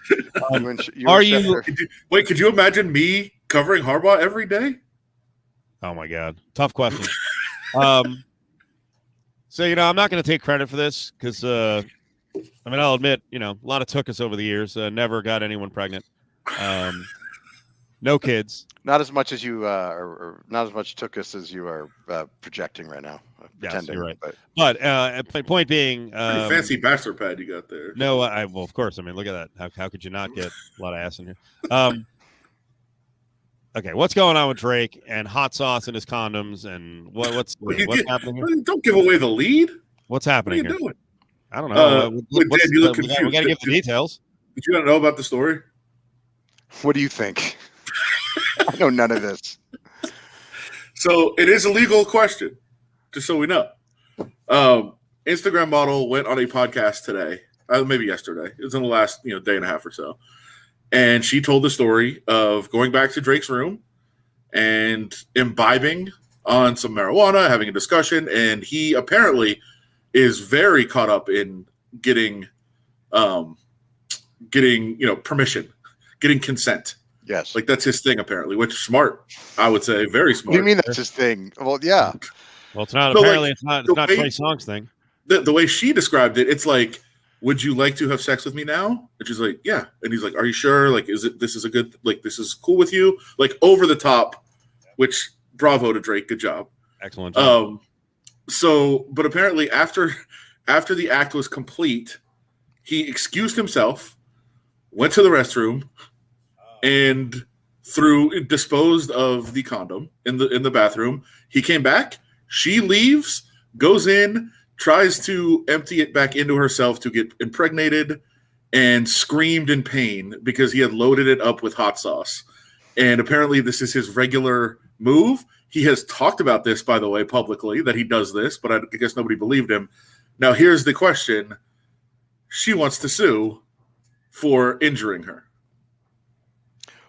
Are you? Could you imagine me covering Harbaugh every day? Oh my God, tough question. So I'm not going to take credit for this because I'll admit a lot of took us over the years. Never got anyone pregnant. No kids. Not as much as you or not as much took us as you are projecting right now. Yes, you're right. But point being, pretty fancy bachelor pad you got there. No, well, of course. I mean, look at that. How could you not get a lot of ass in here? Okay, what's going on with Drake and hot sauce in his condoms and what's happening here? Don't give away the lead. What's happening what are you here? doing? I don't know. Dan, you look we got to give the details. Did you not know about the story? What do you think? I know none of this. So it is a legal question, just so we know. Instagram model went on a podcast today, maybe yesterday. It was in the last day and a half or so. And she told the story of going back to Drake's room and imbibing on some marijuana, having a discussion. And he apparently is very caught up in getting permission, getting consent. Yes. Like that's his thing apparently, which is smart. I would say very smart. What do you mean that's his thing? Well, yeah. Well, it's not. So apparently, it's not Trey Songz's thing. The way she described it, it's like, would you like to have sex with me now? And she's like, yeah. And he's like, are you sure? Like, this is a good, like, this is cool with you? Like over the top, which bravo to Drake. Good job. Excellent job. But apparently after the act was complete, he excused himself, went to the restroom, and disposed of the condom in the bathroom. He came back. She leaves, goes in, tries to empty it back into herself to get impregnated, and screamed in pain because he had loaded it up with hot sauce. And apparently this is his regular move. He has talked about this, by the way, publicly, that he does this, but I guess nobody believed him. Now, here's the question. She wants to sue for injuring her.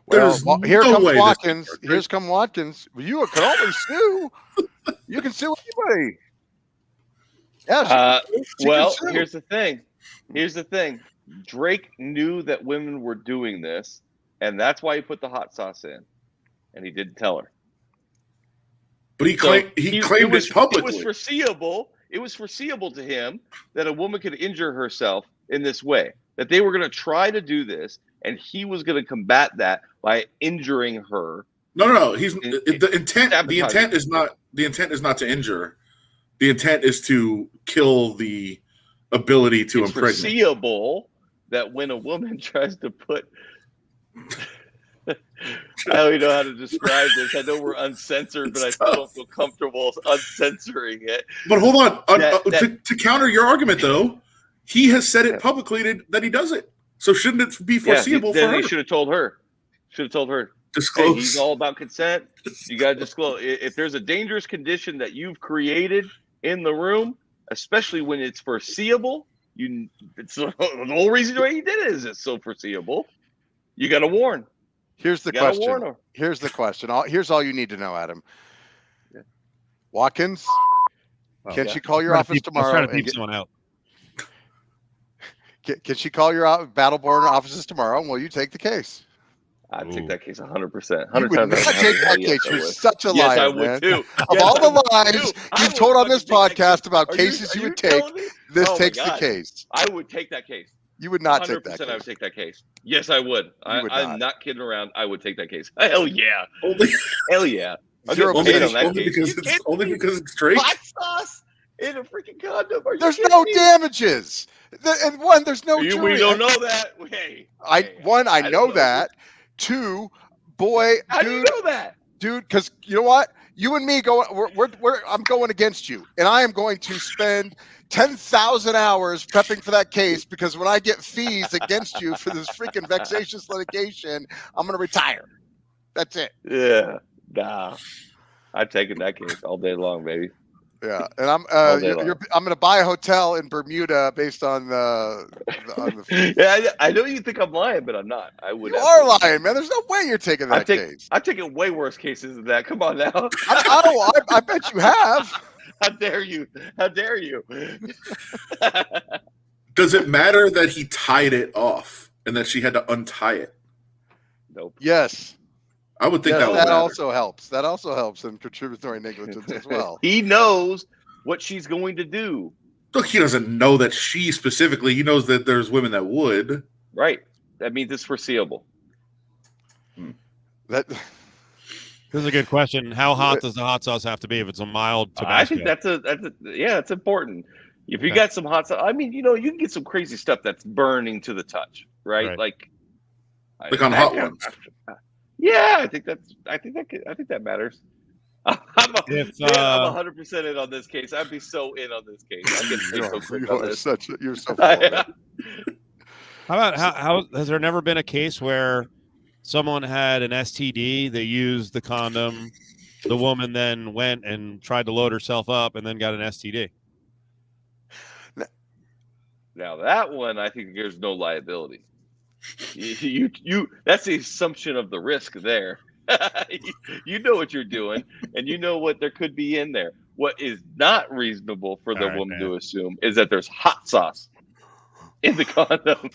Well, here comes Watkins. Here's come Watkins. You can always sue. You can sue anybody. Yeah. Here's the thing. Drake knew that women were doing this, and that's why he put the hot sauce in, and he didn't tell her. But he claimed it publicly. It was foreseeable to him that a woman could injure herself in this way. That they were going to try to do this, and he was going to combat that by injuring her. No. The intent is not to injure. The intent is to kill the ability to impregnate. It's foreseeable that when a woman tries to put I don't even know how to describe this. I know we're uncensored, but I still don't feel comfortable uncensoring it. But hold on. To counter your argument, though, he has said it publicly that he does it. So shouldn't it be foreseeable for her? Then he should have told her. Disclose. Hey, he's all about consent. You got to disclose. If there's a dangerous condition that you've created in the room, especially when it's foreseeable, it's the whole reason why you did it is it's so foreseeable. You got to warn. Here's the question. Here's the question. Here's all you need to know, Adam. Yeah. Watkins, can she call your office tomorrow? Trying to keep someone out. Can she call your Battleborn offices tomorrow? And will you take the case? I'd take that case 100%. You would not take that case. You're such a liar, yes, I would man. too. Of all the lies you've told on this podcast about cases you would take, this takes the case. I would take that case. You would not take that case. 100% I would take that case. Yes, I would. I'm not kidding around. I would take that case. Hell yeah. Hell yeah. Only because it's Drake. Hot sauce in a freaking condom. There's no damages. And one, there's no jury. We don't know that. I know that. Two, boy, how do you know that? dude, because you know what? You and me I'm going against you, and I am going to spend 10,000 hours prepping for that case because when I get fees against you for this freaking vexatious litigation, I'm going to retire. That's it. Yeah. Nah. I've taken that case all day long, baby. Yeah, and I'm All day long. I'm going to buy a hotel in Bermuda based on the fees. Yeah, I know you think I'm lying, but I'm not. I would. You are lying, man. There's no way you're taking that case. I've taken way worse cases than that. Come on now. I bet you have. How dare you? How dare you? Does it matter that he tied it off and that she had to untie it? Nope. Yes. I would think that would that matter. also helps. That also helps in contributory negligence as well. He knows what she's going to do. Look, he doesn't know that she specifically. He knows that there's women that would. Right. That means it's foreseeable. That. This is a good question. How hot does the hot sauce have to be if it's a mild Tabasco? I think that's important. If you got some hot sauce, I mean, you can get some crazy stuff that's burning to the touch, right? Like on hot ones. Yeah, I think that matters. I'm 100% in on this case. I'd be so in on this case. I get so quick on this. You're so full of it. How about how has there never been a case where someone had an STD, they used the condom, the woman then went and tried to load herself up and then got an STD? Now that one, I think there's no liability. You that's the assumption of the risk there. You know what you're doing, and you know what there could be in there. What is not reasonable for the woman to assume is that there's hot sauce in the condom.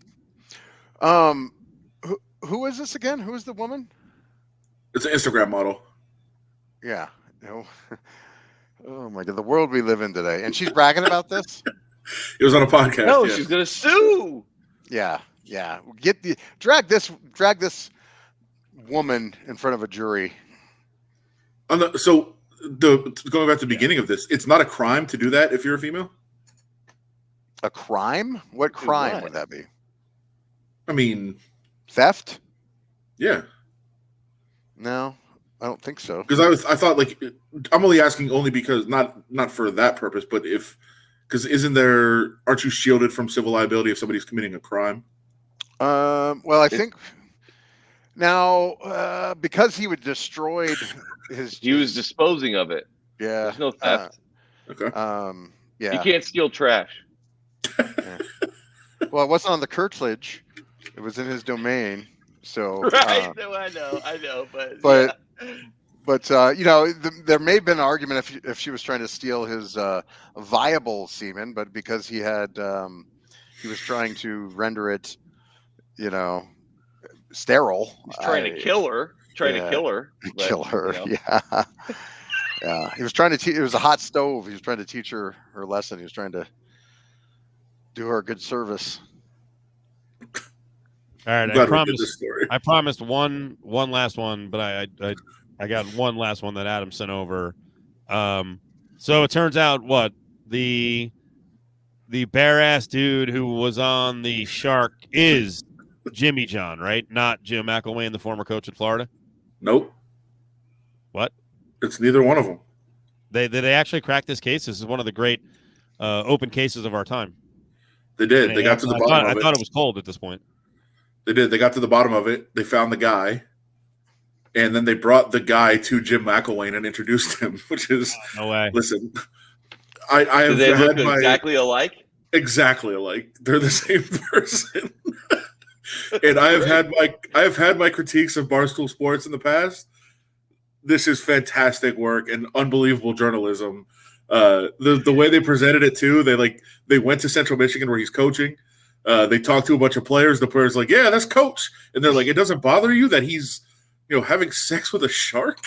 Who is this again? Who is the woman? It's an Instagram model. Yeah. No. Oh my God, the world we live in today. And she's bragging about this? It was on a podcast. No, she's gonna sue. Yeah. Drag this woman in front of a jury. Going back to the beginning of this, it's not a crime to do that if you're a female? A crime? What crime would that be? I mean, theft? Yeah. No, I don't think so. Because I thought I'm only asking only because not for that purpose, but because aren't you shielded from civil liability if somebody's committing a crime? Well, I think now because he would destroyed his. He was disposing of it. Yeah. There's no theft. Okay. Yeah. You can't steal trash. Yeah. Well, it wasn't on the curtilage. It was in his domain. So. Right. No, I know, but there may have been an argument if she was trying to steal his viable semen, but because he was trying to render it, sterile. He's trying to kill her. Kill her. Yeah. Yeah. He was trying to it was a hot stove. He was trying to teach her lesson. He was trying to do her a good service. All right, I promised one last one, but I got one last one that Adam sent over. So it turns out the bare ass dude who was on the Shark is Jimmy John, right? Not Jim McElwain, the former coach at Florida. Nope. What? It's neither one of them. They actually cracked this case. This is one of the great open cases of our time. They did. They got to the bottom of it. I thought it was cold at this point. They did. They got to the bottom of it. They found the guy. And then they brought the guy to Jim McElwain and introduced him, which is no way. Listen, I have they look exactly alike? Exactly alike. They're the same person. And I have had my critiques of Barstool Sports in the past. This is fantastic work and unbelievable journalism. The way they presented it too, they went to Central Michigan where he's coaching. They talked to a bunch of players. The players like, yeah, that's coach. And they're like, it doesn't bother you that he's, having sex with a shark?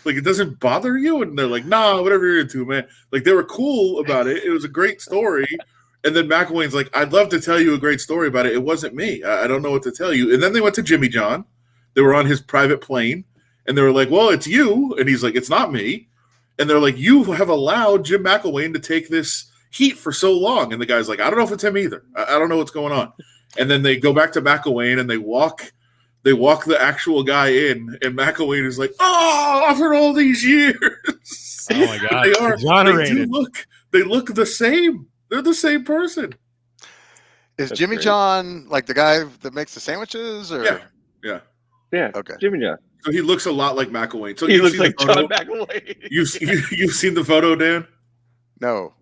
Like, it doesn't bother you? And they're like, nah, whatever you're into, man. Like, they were cool about it. It was a great story. And then McElwain's like, I'd love to tell you a great story about it. It wasn't me. I don't know what to tell you. And then they went to Jimmy John. They were on his private plane. And they were like, well, it's you. And he's like, it's not me. And they're like, you have allowed Jim McElwain to take this heat for so long. And the guy's like, I don't know if it's him either. I don't know what's going on. And then they go back to McElwain and they walk They walk the actual guy in, and McElwain is like, "Oh, after all these years." Oh my God! They are. Exonerated. They look the same. They're the same person. Is That's Jimmy great. John like the guy that makes the sandwiches? Or Yeah. Yeah. Okay. Jimmy John. So he looks a lot like McElwain. So He you've looks seen the like photo? John McElwain. You've seen the photo, Dan? No.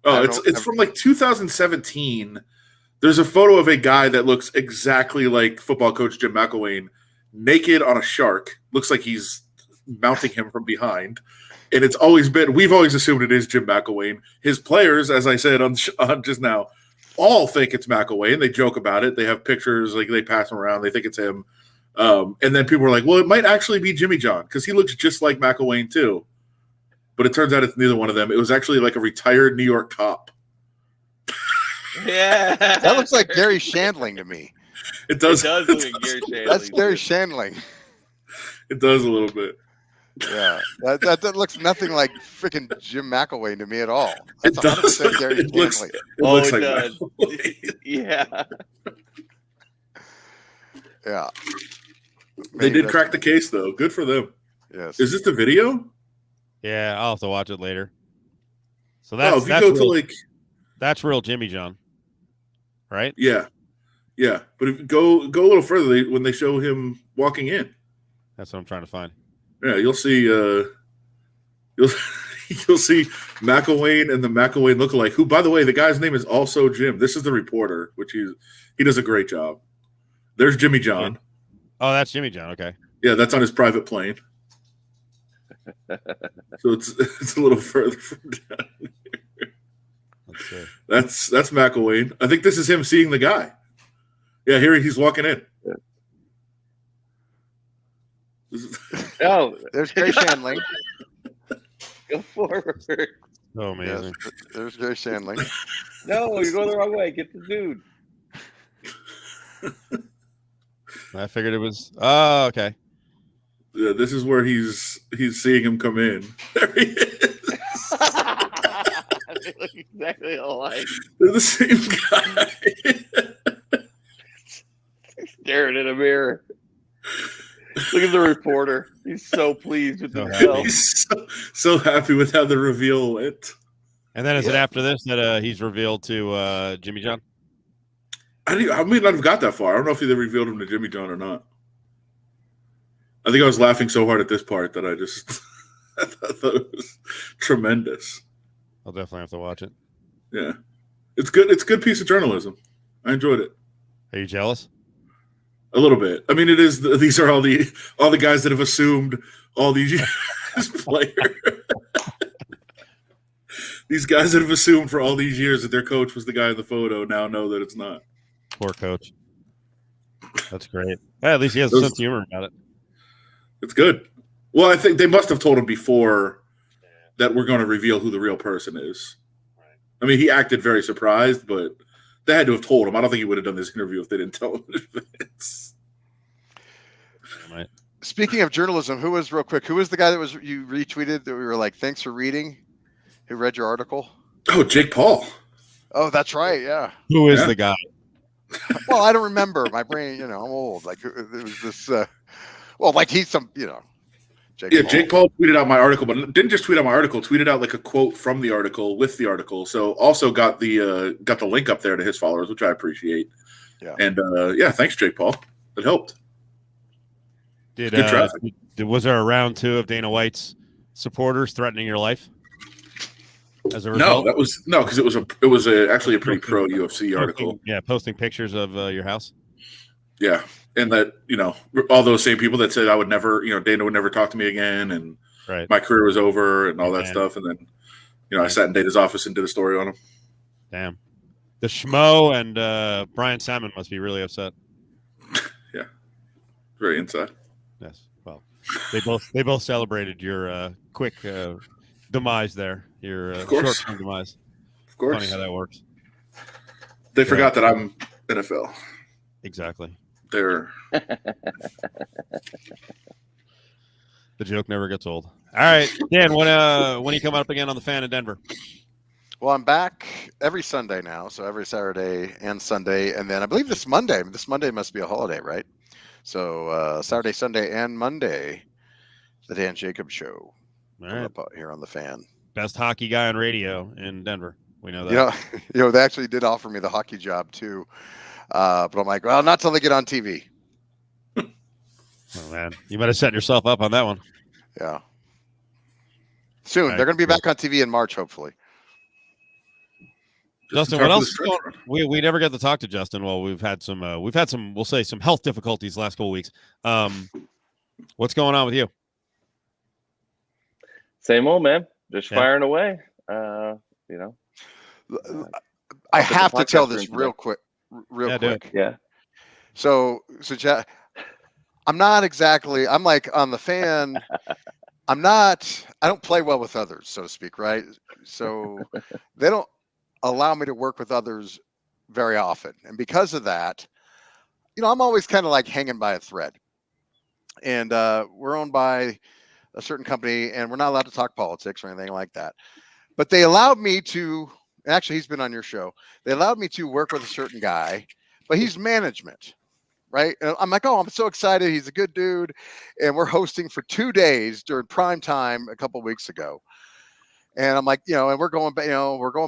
Oh, I it's don't- from like 2017. There's a photo of a guy that looks exactly like football coach Jim McElwain, naked on a shark. Looks like he's mounting him from behind. And we've always assumed it is Jim McElwain. His players, as I said on just now, all think it's McElwain. They joke about it. They have pictures, like they pass them around. They think it's him. And then people are like, well, it might actually be Jimmy John because he looks just like McElwain too. But it turns out it's neither one of them. It was actually like a retired New York cop. Yeah. That looks like Gary Shandling to me. It does. It does look like Gary Shandling. That's Gary Shandling. It does a little bit. Yeah, that looks nothing like freaking Jim McElwain to me at all. It That's does. 100% Gary It looks- Shandling. It looks like does. McElwain. Yeah. Yeah. They Maybe did that's- crack the case, though. Good for them. Yes. Is this the video? Yeah, I'll have to watch it later. So Oh, that's if you go to real, like, that's real Jimmy John, right? yeah. But if you go a little further, when they show him walking in, That's what I'm trying to find. yeah, you'll see. You'll see McElwain and the McElwain lookalike. Who, by the way, the guy's name is also Jim. This is the reporter, which he does a great job. There's Jimmy John. Oh, that's Jimmy John. Okay. Yeah, that's on his private plane. So it's a little further from down. Let's see. That's McElwain. I think this is him seeing the guy. Yeah, here he's walking in. No, There's Gary Shandling. go forward. So Yes, amazing. there's Gary Shandling. No, you're going the wrong way. Get the dude. I figured it was. Oh, okay. Yeah, this is where he's seeing him come in. There he is. They look exactly alike. They're the same guy. Staring in a mirror. Look at the reporter. He's so pleased with So himself. He's so happy with how the reveal went. And then is it Yeah. after this that he's revealed to Jimmy John? I may not have got that far. I don't know if they revealed him to Jimmy John or not. I think I was laughing so hard at this part that I just I thought it was tremendous. I'll definitely have to watch it. Yeah, it's good. It's a good piece of journalism. I enjoyed it Are you jealous? a little bit. I mean, it is. These are all the guys that have assumed all these years player. These guys that have assumed for all these years that their coach was the guy in the photo now know that it's not. Poor coach. That's great. Yeah, at least he has a Those- sense of humor about it. It's good. Well, I think they must have told him before that we're going to reveal who the real person is. I mean, he acted very surprised, but they had to have told him. I don't think he would have done this interview if they didn't tell him in advance. Right. Speaking of journalism, who was the guy that was you retweeted that we were like, thanks for reading? Who read your article? Oh, Jake Paul. Oh, that's right. Yeah. Who is Yeah. the guy? Well, I don't remember. My brain, I'm old. Like it was this. Well, like he's some, Jake Yeah, Paul. Jake Paul tweeted out my article, but didn't just tweet out my article. Tweeted out like a quote from the article with the article. So also got the link up there to his followers, which I appreciate. Yeah. And yeah, thanks, Jake Paul. It helped. Did Good traffic. was there a round two of Dana White's supporters threatening your life? As a No, result? that was because it was actually a pretty pro UFC article. Posting pictures of your house. Yeah, and that all those same people that said I would never, Dana would never talk to me again, and Right. my career was over, and all that Man. stuff. And then, I sat in Dana's office and did a story on him. Damn. The Schmo and Brian Salmon must be really upset. Very inside. Yes. Well, they both celebrated your quick demise there. Your Of course. short-term demise. Of course, Funny how that works. they forgot that I'm NFL. Exactly. They're The joke never gets old. All right, Dan. When are you coming up again on the Fan in Denver? Well, I'm back every Sunday now, so every Saturday and Sunday, and then I believe this Monday. This Monday must be a holiday, right? So Saturday, Sunday, and Monday, the Dan Jacobs Show. All right. Up here on the Fan. Best hockey guy on radio in Denver. We know that. They actually did offer me the hockey job too, but I'm like, well, not till they get on TV. Oh man, you might have set yourself up on that one. Yeah. Soon. Right, They're going to be cool. back on TV in March, hopefully. Justin, what else is going on? We never got to talk to Justin. Well, we've had some we'll say some health difficulties the last couple of weeks. What's going on with you? Same old, man. Just Yeah. firing away. I have to tell this real quick. Yeah. So I'm not exactly, I'm like on the Fan. I don't play well with others, so to speak, right? So they don't allow me to work with others very often. And because of that, I'm always kind of like hanging by a thread. And we're owned by a certain company, and we're not allowed to talk politics or anything like that. But they allowed me to, actually, he's been on your show. They allowed me to work with a certain guy, but he's management. Right. And I'm like, oh, I'm so excited. He's a good dude. And we're hosting for 2 days during prime time a couple of weeks ago. And I'm like, and we're going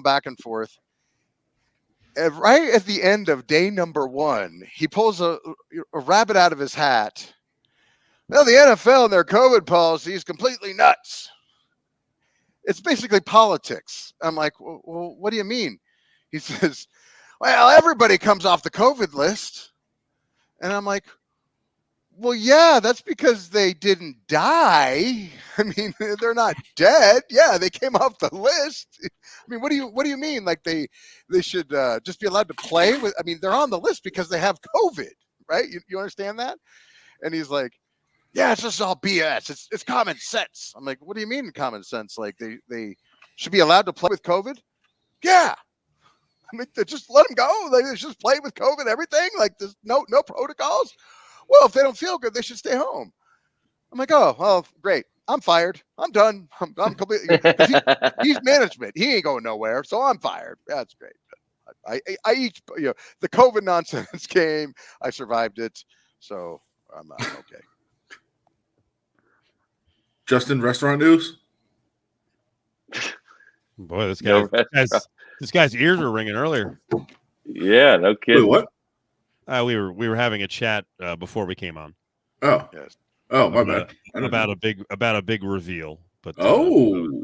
back and forth. And right at the end of day number 1, he pulls a rabbit out of his hat. Well, the NFL and their COVID policy is completely nuts. It's basically politics. I'm like, well, what do you mean? He says, well, everybody comes off the COVID list. And I'm like, well, yeah, that's because they didn't die. I mean, they're not dead. Yeah, they came off the list. I mean, what do you mean? Like they should just be allowed to play with? I mean, they're on the list because they have COVID, right? You understand that? And he's like, yeah, it's just all BS. It's common sense. I'm like, what do you mean common sense? Like they should be allowed to play with COVID? Yeah. I mean, just let them go. They just play with COVID, everything. Like there's no protocols. Well, if they don't feel good, they should stay home. I'm like, oh, well, great. I'm fired. I'm done. I'm completely. He's management. He ain't going nowhere, so I'm fired. That's great. I eat. The COVID nonsense came. I survived it, so I'm okay. Justin, restaurant news. Boy, this guy's ears were ringing earlier. Yeah, no kidding. Wait, what? We were having a chat before we came on. Oh, Yes. Oh, my bad. About a big reveal. But I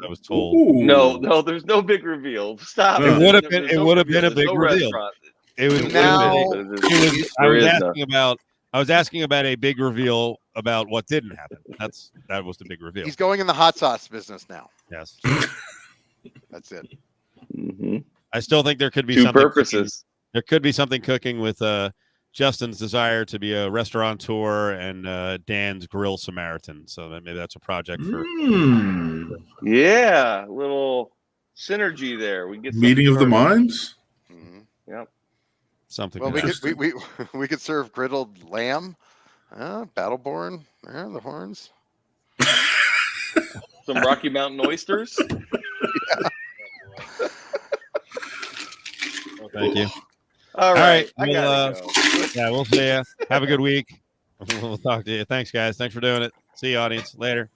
was told. Ooh. No, there's no big reveal. Stop. It would have been. It would have been a big reveal. It was. I was asking about a big reveal about what didn't happen. That was the big reveal. He's going in the hot sauce business now. Yes. That's it. Mm-hmm. I still think there could be Two something purposes. There could be something cooking with Justin's desire to be a restaurateur and Dan's Grill Samaritan. So maybe that's a project for. Yeah, little synergy there. We can get meeting of the minds. Mm-hmm. Yep. Something. Well, we could serve griddled lamb, Battleborn, the horns. Some Rocky Mountain oysters. Well, thank you. All right. I Well, gotta go. yeah, we'll see you. Have a good week. We'll talk to you. Thanks, guys. Thanks for doing it. See you, audience. Later.